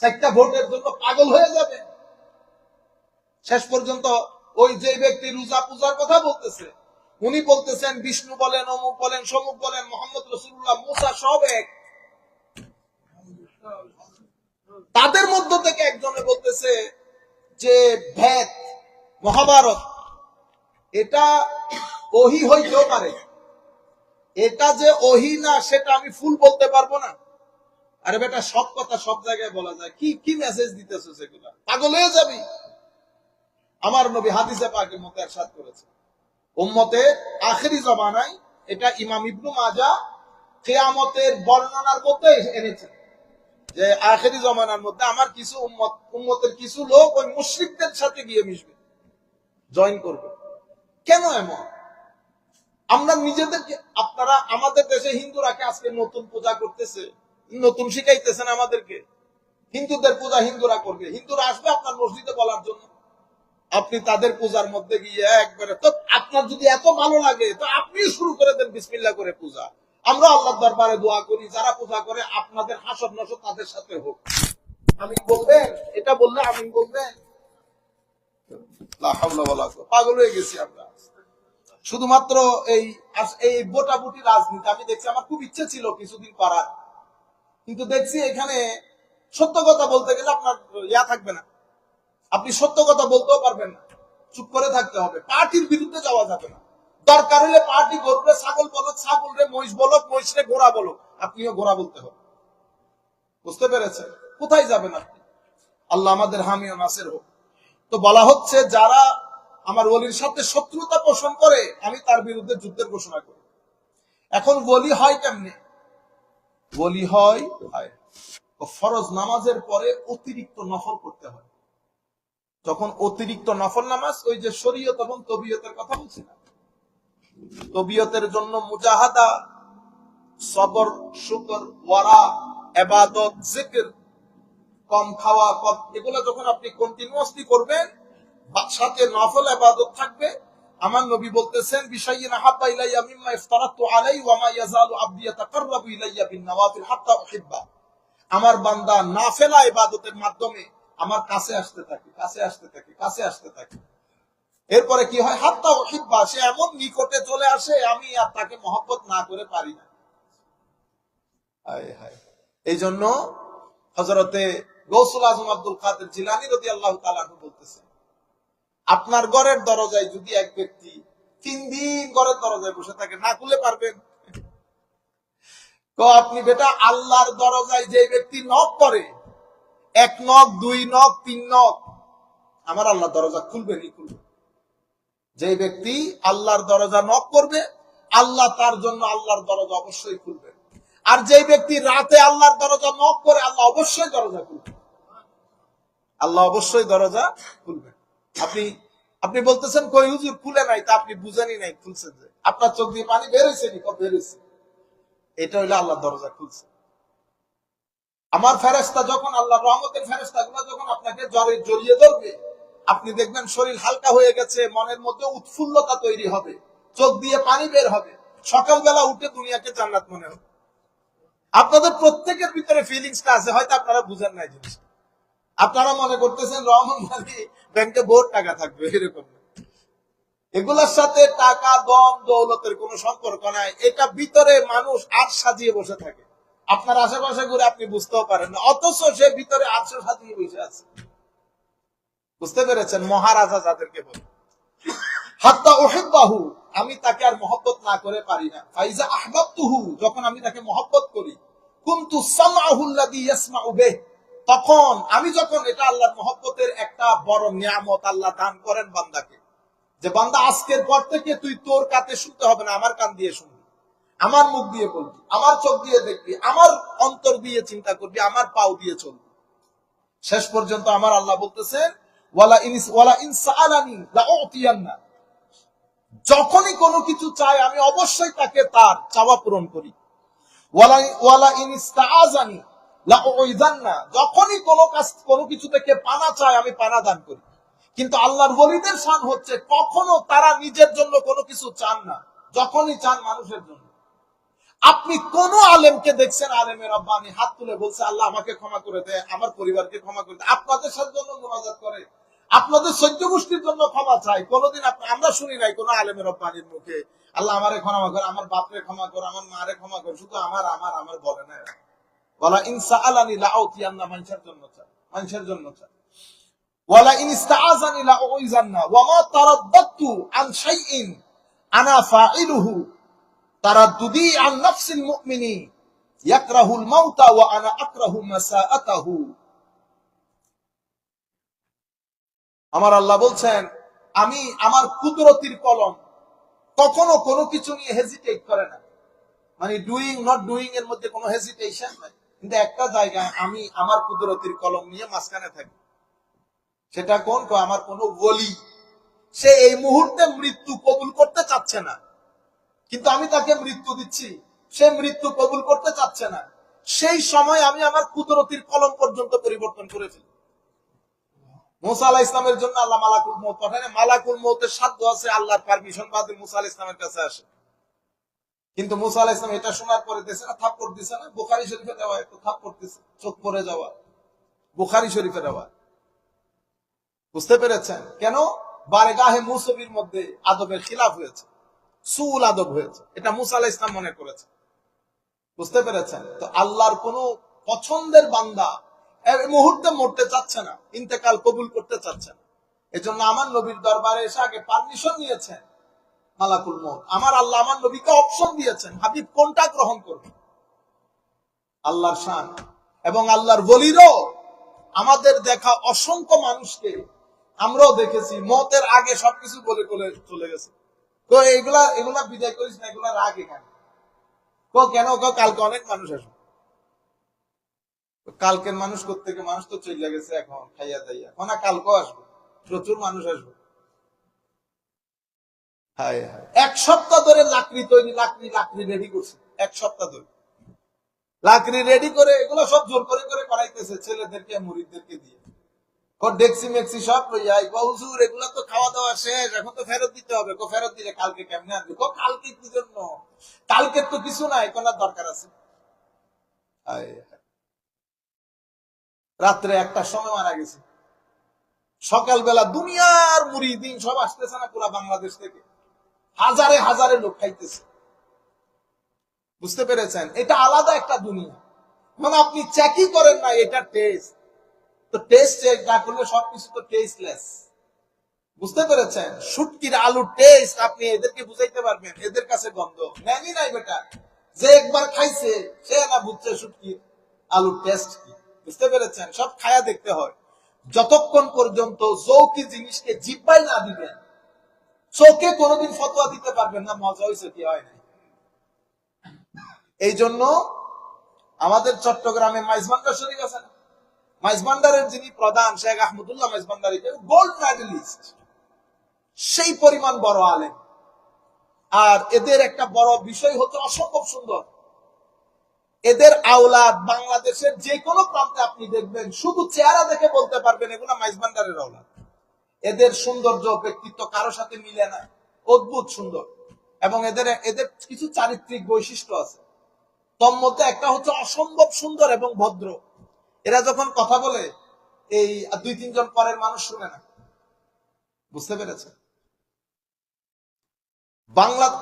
একটা ভোটের জন্য পাগল হয়ে যাবে। শেষ পর্যন্ত ওই যে ব্যক্তি রোজা পূজার কথা বলতেছে, উনি বলতেছেন বিষ্ণু বলেন, অমুক বলেন, সমুক বলেন, মোহাম্মদ রসুল্লাহ, মুসা সব এক। তাদের মধ্য থেকে একজনে বলতেছে যে ভেদ, মহাভারত এটা ওহী হইতেও পারে, এটা যে ওহী না সেটা আমি ফুল বলতে পারবো না। আরে বেটা, সব কথা সব জায়গায় বলা যায়, কি কি মেসেজ দিতেছো সেগুলা? পাগল হয়ে যাবি। আমার নবী হাদিসে পাকের মতো ইরশাদ করেছে, উম্মতে আখেরি জমানায়, এটা ইমাম ইবনু মাজাহ কিয়ামতের বর্ণনার মধ্যে এনেছেন, যে আখেরি জমানার মধ্যে আমার কিছু উম্মতের কিছু লোক ওই মুশরিকদের সাথে গিয়ে মিশবে, জয়েন করবে। কেন এমন? আমরা নিজেদেরকে, আপনারা আমাদের দেশে হিন্দুরাকে আজকে নতুন পূজা করতেছে, নতুন শিখাইতেছেন আমাদেরকে। হিন্দুদের পূজা হিন্দুরা করবে, হিন্দুরা আসবে আপনার মসজিদে বলার জন্য, আপনি তাদের পূজার মধ্যে গিয়ে একবারে, তো আপনার যদি এত ভালো লাগে তো আপনি শুরু করে দেন বিসমিল্লাহ করে পূজা। আমরা আল্লাহর দরবারে দোয়া করি, যারা পূজা করে আপনাদের হাসর নসর তাদের সাথে হোক। আমিন বলবেন? এটা বললে আমিন বলবেন? লা হাওলা ওয়ালা কুওয়াতা। পাগল হয়ে গেছি আমরা শুধুমাত্র এই এই বোটাবুটি রাজনীতি। আমি দেখছি, আমার খুব ইচ্ছে ছিল কিছুদিন করার, কিন্তু দেখছি এখানে সত্য কথা বলতে গেলে আপনার ইয়া থাকবে না, আপনি সত্য কথা বলতেও পারবেন না, চুপ করে থাকতে হবে। পার্টির বিরুদ্ধে যাওয়া যাবে না। দরকার হলে পার্টি গরুরে ছাগল বলক, ছাগল রে মহিষ বলক, মহিষ রে ঘোড়া বলক, আপনিও ঘোড়া বলতে হবে। বুঝতে পেরেছেন? কোথায় যাবেন আপনি? আল্লাহ আমাদের হামি ও নাসির হোক। তো বলা হচ্ছে, যারা আমার ওলির সাথে শত্রুতা পোষণ করে আমি তার বিরুদ্ধে যুদ্ধের ঘোষণা করি। এখন ওলি হয় কেমনে? ওলি হয় ফরজ নামাজের পরে অতিরিক্ত নফল করতে হয়। যখন অতিরিক্ত নফল নামাজ, ওই যে শরীয়ত এবং তবিয়তের কথা বলছি না, তবিয়তের জন্য মুজাহাদা, সবর, শুকর, ওয়ারা, ইবাদত, জিকির, কম খাওয়া, কম, এগুলো যখন আপনি কন্টিনিউয়াসলি করবেন, সাথে নফল ইবাদত থাকবে। আমার নবী বলতেছেন, বিশাইয়িন হাব্বা ইলাইয়া মিম্মা ইফতারাতু আলাইহি ওয়া মা ইয়াজালু আবদি ইয়াতাকাররাবু ইলাইয়া বিন নওয়াফিল হাত্তা উহিব্বা। আমার বান্দা নাফিলা ইবাদতের মাধ্যমে আমার কাছে আসতে থাকে, কাছে আসতে থাকে, কাছে আসতে থাকে। এরপরে কি হয়? হাত্তা উহিব্বা, সে এমন নিকটে চলে আসে আমি আর তাকে মহব্বত না করে পারি না। হায় হায়। এই জন্য হযরতে গৌসুল আজম আব্দুল কাদের জিলানী রাদিয়াল্লাহু তাআলা আনহু বলতেছেন, আপনার ঘরের দরজায় যদি এক ব্যক্তি 3 দিন ঘরের দরজায় বসে থাকে, না খুলে পারবেন? তো আপনি বেটা, আল্লাহর দরজায় যে ব্যক্তি নক করে, 1 নক, 2 নক, 3 নক, আমার আল্লাহ দরজা খুলবেনই খুলবে। যে ব্যক্তি আল্লাহর দরজা নক করবে, আল্লাহ তার জন্য আল্লাহর দরজা অবশ্যই খুলবে। আর যে ব্যক্তি রাতে আল্লাহর দরজা নক করে, আল্লাহ অবশ্যই দরজা খুলবে, আল্লাহ অবশ্যই দরজা খুলবে। আপনি আপনি বলতেছেন কই হুজুর খুলে নাই, তা আপনি বুঝেনি নাই খুলছে, যে আপনার চোখ দিয়ে পানি বের হয়েছে নি? বের হয়েছে। এটা হইলো আল্লাহ দরজা খুলছে। আমার ফেরেশতা যখন, আল্লাহর রহমতের ফেরেশতা গুলো যখন আপনাকে জ্বরে জড়িয়ে ধরবে, আপনি দেখবেন শরীর হালকা হয়ে গেছে, মনের মধ্যে উৎফুল্লতা তৈরি হবে, চোখ দিয়ে পানি বের হবে, সকালবেলা উঠে দুনিয়াকে জান্নাত মনে হবে। আপনাদের প্রত্যেকের ভিতরে ফিলিংসটা আছে, হয়তো আপনারা বুঝেন না জিনিস। আপনারা মনে করতেছেন রহমান মানে ব্যাংকে বহুত টাকা থাকবে, এরকম। এগুলোর সাথে টাকা, দম দৌলতের কোনো সম্পর্ক নাই। এটা ভিতরে মানুষ আর সাজিয়ে বসে থাকে, আপনার আশেপাশে ঘুরে আপনি বুঝতেও পারেন না, অথচ সে ভিতরে আরশ সাজিয়ে বসে আছে। বুঝতে পেরেছেন? মহারাজা যাদেরকে বলে, হাত্তা উহিব্বাহু, আমি তাকে আর মহব্বত না করে পারি না। ফাইজা আহবাবতুহু, যখন আমি তাকে মহব্বত করি, কুনতু সামআহু আল্লাযী ইয়াসমাউ বিহি, তখন আমি, যখন, এটা আল্লাহর মহব্বতের একটা বড় নিয়ামত আল্লাহ দান করেন বান্দাকে, যে বান্দা আজকের পর থেকে তুই তোর কাতে শুনতে হবে না, আমার কান দিয়ে শুনবি। আমার মুখ দিয়ে বলবি, আমার চোখ দিয়ে দেখবি, আমার অন্তর দিয়ে চিন্তা করবি, আমার পাও দিয়ে চলবি। শেষ পর্যন্ত আমার আল্লাহ বলতেছেন ওয়ালা ইন সাআলানি লাউতিয়ান্না, যখনই কোনো কিছু চাই আমি অবশ্যই তাকে তার চাওয়া পূরণ করি। ওয়ালা ইন ইস্তাআযানি লাউইযান্না, যখনই কোনো কিছু থেকে পানা চায় আমি পানা দান করি। কিন্তু আল্লাহর ওলিদের শান হচ্ছে কখনো তারা নিজের জন্য কোনো কিছু চান না, যখনই চান মানুষের জন্য। আপনি কোন আলেমকে দেখছেন আলেমের রব্বানি হাত তুলে বলছে আল্লাহ আমাকে ক্ষমা করে দে, আমার পরিবারকে ক্ষমা করে দে, আপনাদের সাথে জন্য মুনাজাত করে, আপনাদের সহ্য গোষ্ঠীর জন্য ক্ষমা চাই? কোনদিন আমরা শুনি নাই কোন আলেমের রব্বানির মুখে আল্লাহ আমারে ক্ষমা কর, আমার বাপরে ক্ষমা কর, আমার মারে ক্ষমা কর, শুধু আমার আমার আমার বলে না। ওয়ালা ইন সাআলানি লাউতিয়ান্না, মানুষের জন্য চাই, মানুষের জন্য চাই। ওয়ালা ইন ইস্তাআযানি লাউইযান্না ওয়া মা তারাদ্দাতু আন শাইইন আনা ফাইলুহু তারাদ্দুদি আন নাফসিল মুমিনি ইয়াকরাহুল মাউতা ওয়া আনা আকরাহু মাসাআতাহু। আমার আল্লাহ বলছেন আমি আমার কুদরতির কলম কখনো কোনো কিছু নিয়ে হেজিটেট করে না, মানে ডুইং নট ডুইং এর মধ্যে কোনো হেজিটেশন নাই। কিন্তু একটা জায়গায় আমি আমার কুদরতির কলম নিয়ে মাঝখানে থাকি, সেটা কোন? আমার কোন ওলি, সে এই মুহূর্তে মৃত্যু কবুল করতে চাচ্ছে না, কিন্তু আমি তাকে মৃত্যু দিচ্ছি, সে মৃত্যু কবুল করতে চাচ্ছে না। সেই সময় আমি আমার কুদরতির কলম পর্যন্ত পরিবর্তন করে ফেলি। মুসা আলাইহিস সালামের জন্য আল্লাহ মালাকুল মউত পাঠায়, মালাকুল মউতের সাধ্য আছে আল্লাহর পারমিশন বাদে মুসা আলাইহিস সালামের কাছে আসে। কিন্তু মুসা আলাইহিস সালাম এটা শোনার পরে দিছে না, থাপ্পড় দিছে না, বুখারী শরীফে দেওয়া, একটু থাপ্পড় দিছে, চোখ পড়ে যাওয়া, বুখারী শরীফে দেওয়া। বুঝতে পেরেছেন কেন? বারগাহে মুসবির মধ্যে আদবের খিলাফ হয়েছে, সুল আদব হয়েছে, এটা মুসা আলাইহিস সালাম মনে করেছে। বুঝতে পেরেছেন? তো আল্লাহর কোন পছন্দের বান্দা এই মুহূর্তে মরতে চাচ্ছে না, ইন্তেকাল কবুল করতে চাচ্ছে না। এজন্য আমার নবীর দরবারে এসে আগে পারমিশন নিয়েছেন মালাকুল মউত। আমার আল্লাহ আমার নবীকে অপশন দিয়েছেন, হাবিব কোনটা গ্রহণ করবে। আল্লাহর শান। এবং আল্লাহর ওলিরও আমাদের দেখা অসংখ্য মানুষকে আমরাও দেখেছি মতের আগে সবকিছু বলে বলে চলে গেছে। তো এগুলা বিদায় করিস না, এগুলা রাগ এখানে কেন? কালকে অনেক মানুষ আসবে। কালকের মানুষ কোত্থেকে? মানুষ তো চলে গেছে এখন খাইয়া দাইয়া, এখন কালকেও আসবে, প্রচুর মানুষ আসবে। এক সপ্তাহ ধরে লাকড়ি তৈরি, লাকড়ি রেডি করছে, এক সপ্তাহ ধরে লাকড়ি রেডি করে এগুলো সব জোর করে করে করাইতেছে ছেলেদেরকে মুরিদদেরকে দিয়ে। ডেক্সি মেক্সি সব লইয়া হুজুর এগুলা তো খাওয়া দাওয়া শেষ, এখন তো ফেরত দিতে হবে। ফেরত দিলে কালকে কেমনে আসবে? কালকে কি জন্য? কালকে তো কিছু নাই, কোন দরকার আছে? রাত্রে একটার সময় মারা গেছে, সকালবেলা দুনিয়ার মুরিদিন সব আসতেছে না পুরা বাংলাদেশ থেকে, হাজারে হাজারে লোক খাইতেছে। বুঝতে পেরেছেন? এটা আলাদা একটা দুনিয়া। মানে আপনি চেকই করেন না, এটা টেস্ট। তো টেস্ট চেক না করলে সবকিছু তো টেস্টলেস। বুঝতে পেরেছেন? শুটকির আলুর টেস্ট আপনি এদেরকে বুঝাইতে পারবেন? এদের কাছে গন্ধ নেনি নাই বেটা। যে একবার খাইছে সে না বুঝছে শুটকির আলুর টেস্ট কি। বুঝতে পেরেছেন? সব খায়া দেখতে হয়। যতক্ষণ পর্যন্ত যৌকি জিনিসকে জিব্বায় না দিবেন, চোখে কোনোদিন ফতোয়া দিতে পারবেন না মজা হয়েছে কি হয় নাই। এই জন্য আমাদের চট্টগ্রামে মাইজভান্ডার শরীফ আছে না, মাইজভান্ডারের যিনি প্রধান শেখ আহমদুল্লাহ মাইজভান্ডারি, গোল্ড মেডেলিস্ট, সেই পরিমাণ বড় আলেম। আর এদের একটা বড় বিষয় হচ্ছে অসম্ভব সুন্দর। এদের আওলাদ বাংলাদেশের যে কোনো প্রান্তে আপনি দেখবেন, শুধু চেহারা দেখে বলতে পারবেন এগুলা মাইজভান্ডারের আওলাদ। এদের সৌন্দর্য ব্যক্তিত্ব কারো সাথে মিলে না, অদ্ভুত সুন্দর। এবং এদের কিছু চারিত্রিক বৈশিষ্ট্য আছে, তোর মধ্যে একটা হচ্ছে অসম্ভব সুন্দর এবং ভদ্র। এরা যখন কথা বলে এই 2-3 জন পরের মানুষ শুনে না। বুঝতে পেরেছে?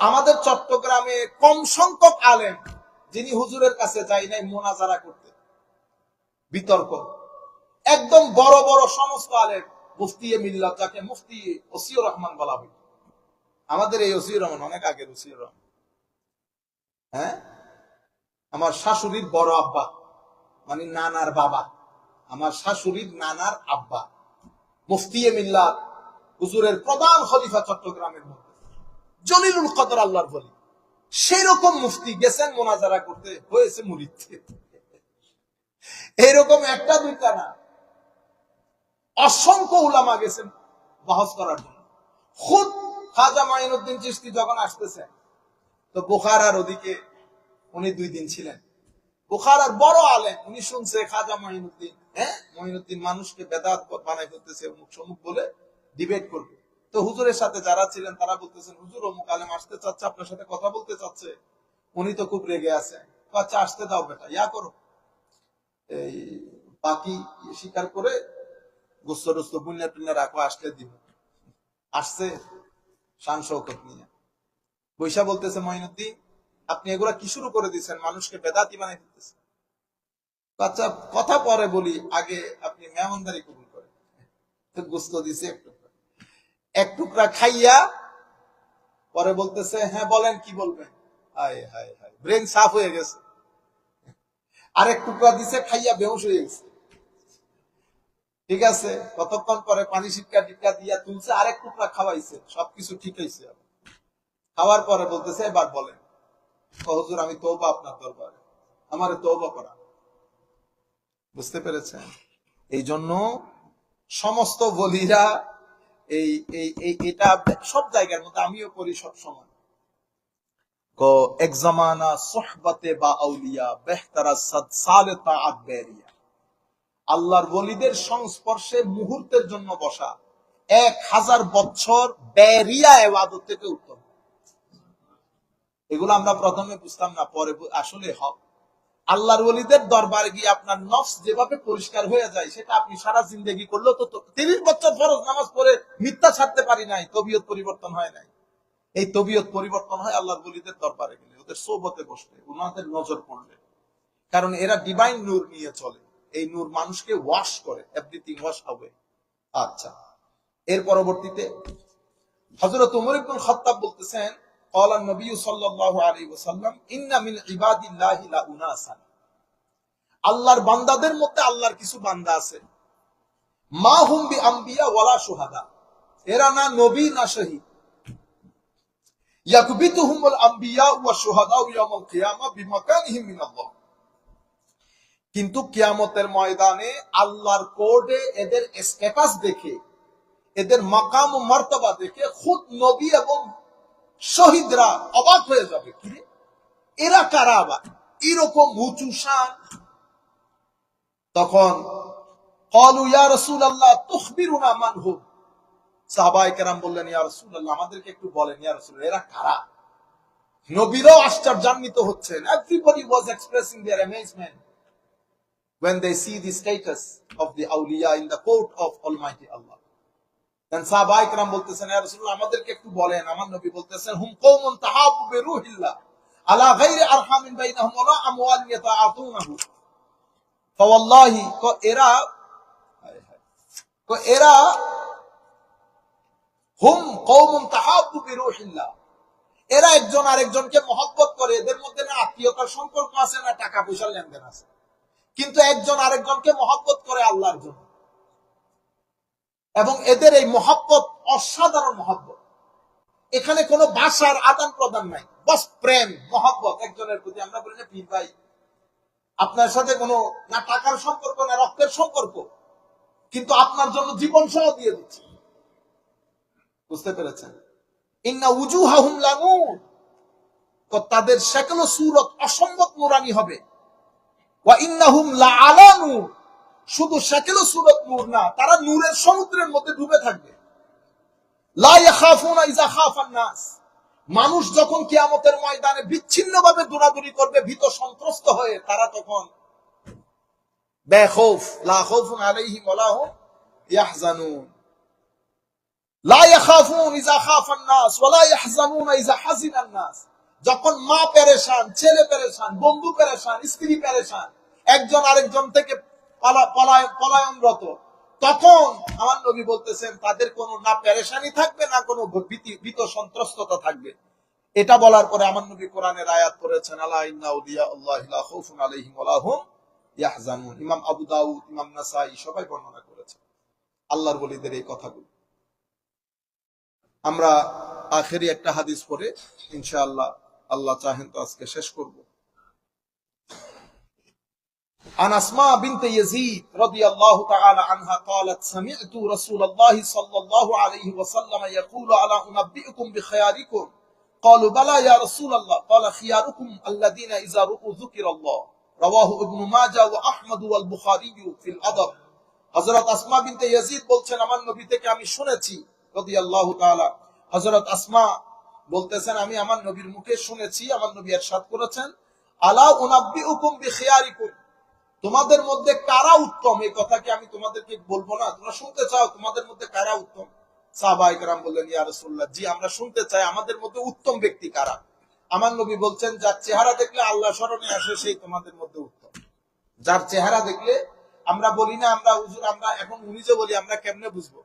আমাদের চট্টগ্রামে কম সংখ্যক আলেম যিনি হুজুরের কাছে যাই নাই মোনাজারা করতে, বিতর্ক। একদম বড় বড় সমস্ত আলেম, মুফতি মিল্লাত, যাকে মুফতি ওসিউর রহমান বলা হয়, আমাদের এই ওসিউর রহমান অনেক আগের ওসিউর রহমান। হ্যাঁ, আমার শাশুড়ির বড় আব্বা, মানে নানার বাবা, আমার শাশুড়ির নানার আব্বা মুফতি মিল্লাত, হুজুরের প্রধান খলিফা চট্টগ্রামের মধ্যে, জলিলুল কদর আল্লাহর ওলি। সেই রকম মুফতি গেছেন মোনাজারা করতে, হয়েছে মুরিদ। এইরকম একটা দুইটা না, অসংখ্য উলামা গেছেন বহস করার জন্য। খুদ খাজা মাইনুদ্দিন চিশতি যখন আসতেছেন, তো বুখারার ওদিকে উনি 2 দিন ছিলেন। বুখারার বড় আলেম, উনি শুনছে খাজা মাইনুদ্দিন, মাইনুদ্দিন মানুষকে বেদাত বানাই ফেলতেছে, অমুক সমুক বলে ডিবেট করবে। তো হুজুরের সাথে যারা ছিলেন তারা বলতেছেন, হুজুর অমুক আলেম আসতে চাচ্ছে, আপনার সাথে কথা বলতে চাচ্ছে, উনি তো খুব রেগে আছে। আচ্ছা আসতে দাও বেটা, ইয়া করো, এই বাকি স্বীকার করে গোস্ত টোস্ত পুণ্য টুণ্য রাখো, আসলে দিব। আসছে শান শৌকত নিয়ে, বৈশা বলতেছে, মঈনুদ্দিন আপনি এগুলা কি শুরু করে দিচ্ছেন, মানুষকে বেদাতি বানাই দিতেছেন। আচ্ছা কথা পরে বলি, আগে আপনি মেহমানদারি কবুল করেন। গোস্ত দিছে এক টুকরা খাইয়া পরে বলতেছে, হ্যাঁ বলেন কি বলবেন। হায় হায় হায়, ব্রেন সাফ হয়ে গেছে। আরেক টুকরা দিছে, খাইয়া বেহুশ হয়ে গেছে। ঠিক আছে, কতক্ষণ পরে পানি সিটকা টিটকা দিয়া তুলছে, আরেক টুকরা খাওয়াইছে, সবকিছু ঠিক হয়েছে। খাওয়ার পরে বলতেছে, এবার বলেন। হুজুর আমি তওবা আপনার দরবারে, আমারে তওবা করা। বুঝতে পেরেছেন? এই জন্য সমস্ত বলিরা এটা সব জায়গার মধ্যে, আমিও করি সব সময়, এক জামানা সোহবতে বা আউলিয়া বেহতারা সালে তাআত বেরিয়া, আল্লাহর ওলিদের সংস্পর্শে মুহূর্তের জন্য বসা 1000 বছর বেরিয়া ইবাদত থেকে উত্তম। এগুলো আমরা প্রথমে বুঝতাম না, পরে আসলে হক। আল্লাহর ওলিদের দরবারে গিয়ে আপনার নফস যেভাবে পরিষ্কার হয়ে যায়, সেটা আপনি সারা জিন্দেগি করলেও তো 30 বছর ফরজ নামাজ পড়ে মিথ্যা ছাড়তে পারি নাই, তবিয়ত পরিবর্তন হয় নাই। এই তবিয়ত পরিবর্তন হয় আল্লাহর ওলিদের দরবারে গেলে, ওদের সোহবতে বসলে, ওনাদের নজর পড়লে। কারণ এরা ডিভাইন নূর নিয়ে চলে, এই নূর মানুষকে ওয়াশ করে, এভরিথিং ওয়াশ আওয়ে। আচ্ছা, এর পরবর্তীতে হযরত ওমর ইবনে খাত্তাব বলতেছেন, قال النبي صلى الله عليه وسلم ان من عباد الله لا اناسا, আল্লাহর বান্দাদের মধ্যে আল্লাহর কিছু বান্দা আছে, মা হুম বি আম্বিয়া ওয়ালা শুহাদা, এরা না নবী না শহীদ, ইয়াকবিতুহুমুল আম্বিয়া ওয়া শুহাদা ইয়াউমুল কিয়ামা বিমাকানিহিম মিনাল্লাহ, কিন্তু কিয়ামতের ময়দানে আল্লাহর কোর্টে এদের স্ট্যাটাস দেখে, এদের মাকাম ও মর্তবা দেখে খুদ নবী এবং শহীদরা অবাক হয়ে যাবে, কি এরা কারা আবার এরকম উঁচু শান। তখন ক্বালু ইয়া রাসূলুল্লাহ তুখবিরুনা মান হুম, সাহাবায়ে কেরাম বললেন, ইয়া রাসূলুল্লাহ আমাদেরকে একটু বলেন, ইয়া রাসূলুল্লাহ এরা কারা। নবীরাও আশ্চর্যান্বিত হচ্ছেন, everybody was expressing their amazement when they see the status of the awliya in the court of Almighty Allah. Then সাহাবায়ে কেরাম বলতেছেন, ইয়া রাসূলুল্লাহ আমাদেরকে একটু বলেন। আমার নবী বলতেছেন, হুম কওমুন তাহাব্বু বিরূহিল্লাহ আলা গায়রি আরহামিন বাইনাহুম ওয়া আমওয়াল ইয়াতাআতুনাহু, ফাওয়াল্লাহি, এরা হুম কওমুন তাহাব্বু বিরূহিল্লাহ, এরা একজন আরেকজনকে মহব্বত করে, এদের মধ্যে না আত্মীয়তার সম্পর্ক আছে, না টাকা পয়সার লেনদেন আছে, কিন্তু একজন আরেকজনকে মহব্বত করে আল্লাহর জন্য। এবং এদের এই মহব্বত অসাধারণ মহব্বত, এখানে কোনো ভাষার আদান প্রদান নাই, বাস প্রেম মহব্বত একজনের প্রতি। আমরা বলি না পীর ভাই আপনার সাথে কোনো না টাকার সম্পর্ক না রক্তের সম্পর্ক, কিন্তু আপনার জন্য জীবন সহ দিয়ে দিচ্ছে। বুঝতে পেরেছেন? ইন্না উজুহাহুম লানূর, তাদের শাকল ও সূরত অসম্ভব নূরানি হবে। ওয়া ইন্নাহুম লাআলা নূর, শুধু শাকল ও সূরত নূর না, তারা নূরের সমুদ্রের মধ্যে ডুবে থাকবে। লা ইয়াখাফুনা ইযা খাফান নাস, মানুষ যখন কিয়ামতের ময়দানে বিচ্ছিন্নভাবে দৌড়াদৌড়ি করবে ভীত সন্ত্রস্ত হয়ে, তারা তখন বেখৌফ, লা খাউফুন আলাইহিম ওয়া লা হুম ইয়াহজানুন, লা ইয়াখাফুন ইযা খাফান নাস ওয়া লা ইয়াহজানুনা ইযা হাজিনান নাস। যখন মা পেরেশান, ছেলে পেরেশান, বন্ধু পেরেশান, স্ত্রী পেরেশান, একজন আরেকজন থেকে পলায়নরত, তখন আমার নবী বলতেছেন তাদের কোনো না পেরেশানি থাকবে, না কোনো ভীত সন্ত্রস্ততা থাকবে। এটা বলার পরে আমার নবী কোরআনের আয়াত পড়েছেন, আলা ইন্না আউলিয়া আল্লাহি লা খাউফুন আলাইহিম ওয়া লা হুম ইয়াহজানুন। ইমাম আবু দাউদ, ইমাম নাসাই সবাই বর্ণনা করেছেন আল্লাহর ওলিদের এই কথাগুলো। আমরা আখেরি একটা হাদিস পড়ে ইনশাআল্লাহ আল্লাহ চাহেন তো আজকে শেষ করব। عن أسماء بنت يزيد رضي الله تعالى عنها قالت سمعت رسول الله صلى الله عليه وسلم يقول ألا أنبئكم بخياركم قالوا بلى يا رسول الله قال خياركم الذين إذا رؤوا ذكر الله رواه ابن ماجه وأحمد والبخاري في الأدب হযরত আসমা বিনতে ইয়াজিদ বলছেন আমার নবী থেকে আমি শুনেছি রাদিয়াল্লাহু তাআলা। হযরত আসমা বলতেছেন আমি আমার নবীর মুখে শুনেছি, আমার নবী ইরশাদ করেছেন আলা উনাব্বিউকুম বিখিয়ারিকুম, তোমাদের মধ্যে কারা উত্তম, এই কথা কি আমি তোমাদেরকে বলবো না? তোমরা শুনতে চাও তোমাদের মধ্যে কারা উত্তম? সাহাবায়ে কেরাম বললেন ইয়া রাসূলুল্লাহ, জি আমরা শুনতে চাই আমাদের মধ্যে উত্তম ব্যক্তি কারা। আমার নবী বলছেন যার চেহারা দেখলে আল্লাহ স্মরণে আসে সেই তোমাদের মধ্যে উত্তম। যার চেহারা দেখলে আমরা বলি না আমরা হুজুর আমরা এখন উনি যে বলি আমরা কেমনে বুঝবো,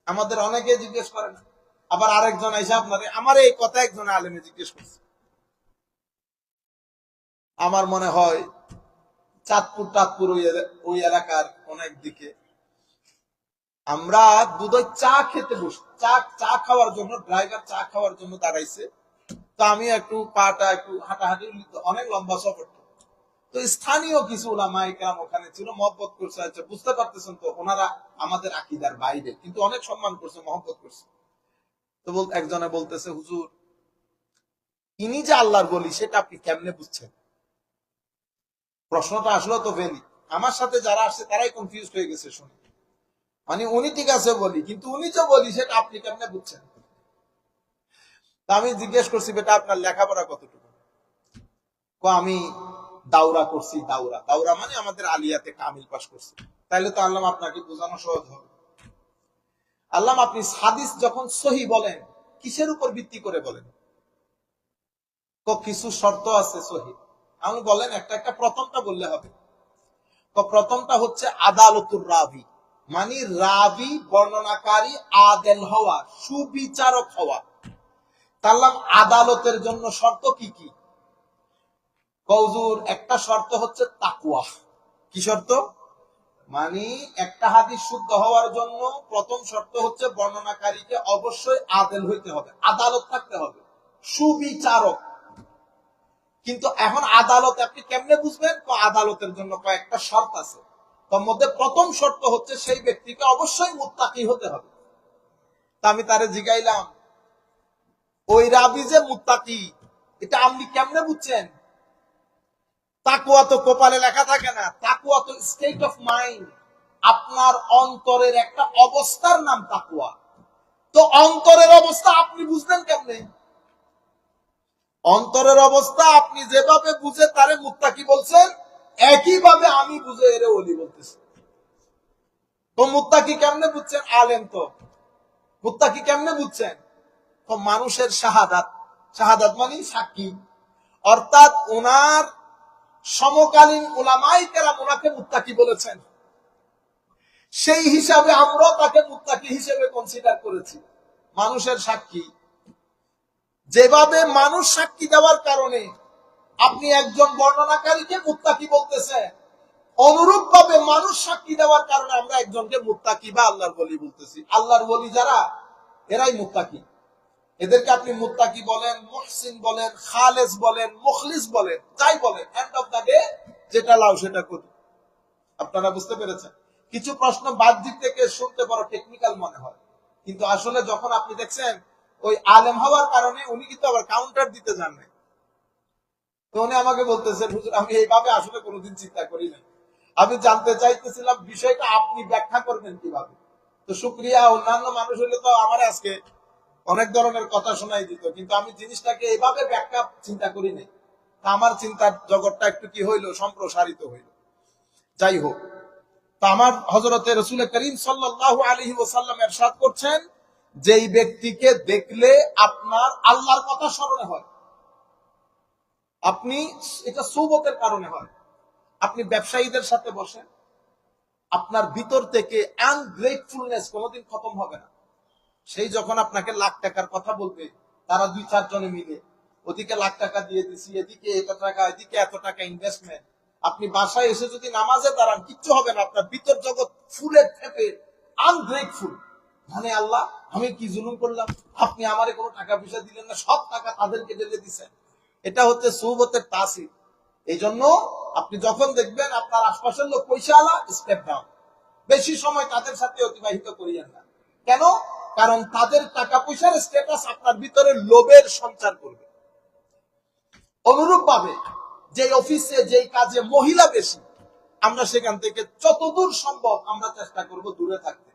আমাদের অনেকে জিজ্ঞেস করে না। আবার আরেকজন আইসা আপনারে আমার এই কথা একজন আলেমে জিজ্ঞেস করছে, আমার মনে হয় চাঁদপুর ওই এলাকার অনেক দিকে আমরা দুধের চা খেতে বসি, চা খাওয়ার জন্য ড্রাইভার চা খাওয়ার জন্য দাঁড়াইছে, তো আমি একটু পাটা একটু হাঁটাহাঁটি, অনেক লম্বা সফর, তো স্থানীয় কিছু উলামায়ে কেরাম ওখানে ছিল, মহব্বত করছে। আচ্ছা বুঝতে পারতেছেন তো ওনারা আমাদের আকীদার বাইরে, কিন্তু অনেক সম্মান করছে, মহব্বত করছে। তো একজনে বলতেছে হুজুর ইনি যে আল্লাহর বলি সেটা আপনি কেমনে বুঝছেন? প্রশ্নটা আসলো তো ভেলি, আমার সাথে যারা আসছে তারাই কনফিউজ হয়ে গেছে শুনে, মানে উনি ঠিক আছে বলি কিন্তু উনি যে বলি সেটা আপনি কেমনে বুঝছেন? তা আমি জিজ্ঞেস করছি বেটা আপনার লেখাপড়া কতটুকু? আমি দাওরা করছি। দাওরা মানে আমাদের আলিয়াতে কামিল পাস করছি। তাইলে তো আল্লাহ আপনাকে বোঝানো সহজ হবে। আল্লাহ আপনি হাদিস যখন সহি বলেন কিসের উপর ভিত্তি করে বলেন? কিছু শর্ত আছে সহি, আমি বলেন একটা একটা, প্রথমটা বললে হবে। প্রথমটা হচ্ছে আদালতুর রাবি, মানে রাবি বর্ণনাকারী আদেল হওয়া, সুবিচারক হওয়া। তাহলে আদালতের জন্য শর্ত কি কি? হুজুর একটা শর্ত হচ্ছে তাকওয়া। কি শর্ত? মানে একটা হাদিস শুদ্ধ হওয়ার জন্য প্রথম শর্ত হচ্ছে বর্ণনাকারীকে অবশ্যই আদেল হইতে হবে, আদালত থাকতে হবে, সুবিচারক। কিন্তু এখন আদালত আপনি কেমনে বুঝবেন? আদালতের জন্য কয়েকটা শর্ত আছে, তার মধ্যে প্রথম শর্ত হচ্ছে সেই ব্যক্তিকে অবশ্যই মুত্তাকি হতে হবে। তা আমি তারে জিগাইলাম ওই রাবি যে মুত্তাকি এটা আপনি কেমনে বুঝছেন? তাকওয়া তো কপালে লেখা থাকে না, তাকওয়া তো স্টেট অফ মাইন্ড, আপনার অন্তরের একটা অবস্থার নাম তাকওয়া। তো অন্তরের অবস্থা আপনি বুঝলেন কেমনে? অন্তরের অবস্থা আপনি যেভাবে বুঝে তারে মুত্তাকি বলছেন একইভাবে আমি বুঝে এরে ওলি বলতেছি। তো মুত্তাকি কেমনে বুঝছেন? আলেম তো। মুত্তাকি কেমনে বুঝছেন? তো মানুষের শাহাদাত, শাহাদাত মানে সাক্ষী, অর্থাৎ ওনার সমকালীন উলামায়ে কেরাম ওনাকে মুত্তাকি বলেছেন, সেই হিসাবে আমরা তাকে মুত্তাকি হিসেবে কনসিডার করেছি। মানুষের সাক্ষী, যেভাবে মানুষ সাক্ষী দেওয়ার কারণে আপনি একজন বর্ণনাকারীকে মুত্তাকি বলতেছেন, অনুরূপ ভাবে মানুষ সাক্ষী দেওয়ার কারণে আমরা একজনকে মুত্তাকি বা আল্লাহর ওলি বলতেছি। আল্লাহর ওলি যারা এরাই মুত্তাকি, এদেরকে আপনি মুত্তাকি বলেন, মুহসিন বলেন, খালেস বলেন, মুখলিস বলেন, যাই বলেন, এন্ড অফ দা ডে যেটা লাও সেটা করি। আপনারা বুঝতে পেরেছেন? কিছু প্রশ্ন বাহ্যিক থেকে শুনতে বড় টেকনিক্যাল মনে হয়, কিন্তু আসলে যখন আপনি দেখছেন ওই আলেম হওয়ার কারণে উনি কিন্তু আবার কাউন্টার দিতে জান না। তো উনি আমাকে বলতেছেন হুজুর আমি এইভাবে আসলে কোনোদিন চিন্তা করি না, আমি জানতে চাইতেছিলাম বিষয়টা আপনি ব্যাখ্যা করবেন কিভাবে। তো শুকরিয়া, অন্যান্য মানুষ হলে তো আমার আজকে অনেক ধরনের কথা শোনাই দিত, কিন্তু আমি জিনিসটাকে এইভাবে ব্যাখ্যা চিন্তা করি নাই। আমার চিন্তার জগৎটা একটু কি হইলো, সম্প্রসারিত হইল। যাই হোক, তা আমার হযরতে রাসূল করিম সাল্লাল্লাহু আলাইহি ওয়াসাল্লাম ইরশাদ করছেন যেই ব্যক্তিকে দেখলে আপনার আল্লাহর কথা স্মরণে হয়, আপনি এটা সুবতের কারণে হয়, আপনি ব্যবসায়ীদের সাথে বসেন, আপনার ভিতর থেকে আনগ্রেটফুলনেস কোনোদিন খতম হবে না। সেই যখন আপনাকে লাখ টাকার কথা বলবে, তারা 2-4 জনে মিলে ওদিকে লাখ টাকা দিয়ে দিছি, এদিকে এত টাকা, এদিকে এত টাকা ইনভেস্টমেন্ট, আপনি বাসায় এসে যদি নামাজে দাঁড়ান কিচ্ছু হবে না, আপনার ভিতর জগৎ ফুলে ফেপে আনগ্রেটফুল, মানে আল্লাহ আমি কি জুলুম করলাম, আপনি আমারে কোনো টাকা পয়সা দিলেন না, সব টাকা তাদেরকে ঢেলে দিচ্ছেন। এটা হচ্ছে সুহবতের তাসির। এই জন্য আপনি যখন দেখবেন আপনার আশপাশের লোক পয়সা আলা, স্টেপ ডাউন, বেশি সময় তাদের সাথে অতিবাহিত করিয়েন না। কেন? কারণ তাদের টাকা পয়সার স্ট্যাটাস আপনার ভিতরে লোভের সঞ্চার করবে। অনুরূপ ভাবে যে অফিসে যেই কাজে মহিলা বেশি, আমরা সেখান থেকে যতদূর সম্ভব আমরা চেষ্টা করব দূরে থাকতে।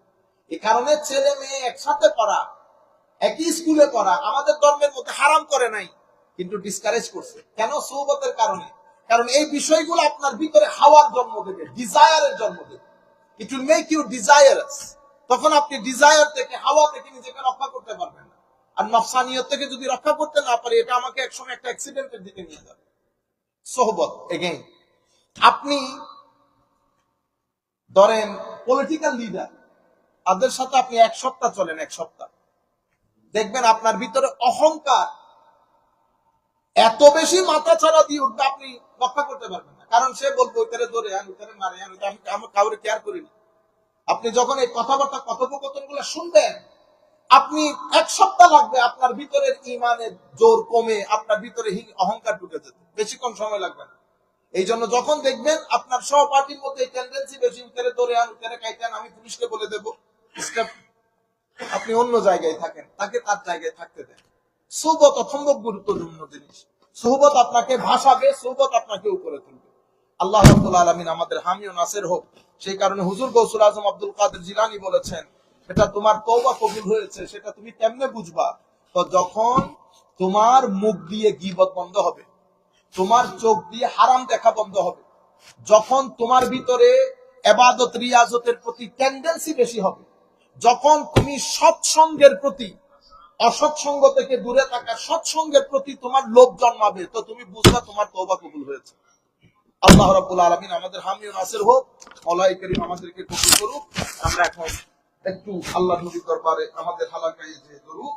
এই কারণে ছেলে মেয়ে একসাথে পড়া, একই স্কুলে পড়া আমাদের ধর্মের মধ্যে হারাম করে নাই, কিন্তু ডিসকারেজ করছে। কেন? সুহবতের কারণে। কারণ এই বিষয়গুলো আপনার ভিতরে হাওয়ার জন্ম দেবে, ডিজায়ারের জন্ম দেবে। It will make you desirous. তখন আপনি ডিজায়ার থেকে, হাওয়া থেকে নিজেকে রক্ষা করতে পারবেন না। আর নফসানিয়ত থেকে যদি রক্ষা করতে না পারি, এটা আমাকে একসময় একটা অ্যাক্সিডেন্টের দিকে নিয়ে যাবে। সোহবত এগেইন, আপনি ধরেন পলিটিক্যাল লিডার, তাদের সাথে আপনি এক সপ্তাহ চলেন, এক সপ্তাহ দেখবেন আপনার ভিতরে অহংকার এত বেশি মাথা ছাড়া দিয়ে উঠবে, আপনি রক্ষা করতে পারবেন না। কারণ সে বলবো ওইটারে ধরে আন, ওইটারে মারে আন, আমি কাউরে কেয়ার করিনি। আপনি যখন এই কথাবার্তা কথোপকথন গুলো শুনবেন, আপনি এক সপ্তাহ লাগবে আপনার ভিতরের ইমানের জোর কমে আপনার ভিতরে অহংকার ঢুকে যেতে, বেশিক্ষণ সময় লাগবে না। এই জন্য যখন দেখবেন আপনার সহপাঠীর মধ্যে টেন্ডেন্সি বেশি, উত্তরে ধরে আন, উত্তরে কাইতেন, আমি পুলিশকে বলে দেবো, আপনি অন্য জায়গায় থাকেন, তাকে তার জায়গায় থাকতে দেন। সুহবত অসম্ভব গুরুত্বপূর্ণ জিনিস। সুহবত আপনাকে ভাসাবে, সুহবত আপনাকে উপরে তুলবে। আল্লাহ রাব্বুল আলামিন আমাদের হামি ও নাসির হোক। সেই কারণে হুজুর গৌসুল আজম আব্দুল কাদের জিলানী বলেছেন, এটা তোমার তওবা কবুল হয়েছে সেটা তুমি কেমনে বুঝবা? তো যখন তোমার মুখ দিয়ে গীবত বন্ধ হবে, তোমার চোখ দিয়ে হারাম দেখা বন্ধ হবে, যখন তোমার ভিতরে ইবাদত রিয়াজতের প্রতি টেন্ডেন্সি বেশি হবে, যখন তুমি সৎসঙ্গের প্রতি, অসৎসঙ্গ থেকে দূরে থাকা সৎসঙ্গের প্রতি তোমার লোভ জন্মাবে, তো তুমি বুঝবা তোমার তওবা কবুল হয়েছে। আল্লাহ রাব্বুল আলামিন আমাদের হামি ও নাসির হোক। মওলাই করিম আমাদেরকে কবুল করুক। আমরা এখন একটু আল্লাহর নবীর দরবারে আমাদের হালাকায়ে যে দরুদ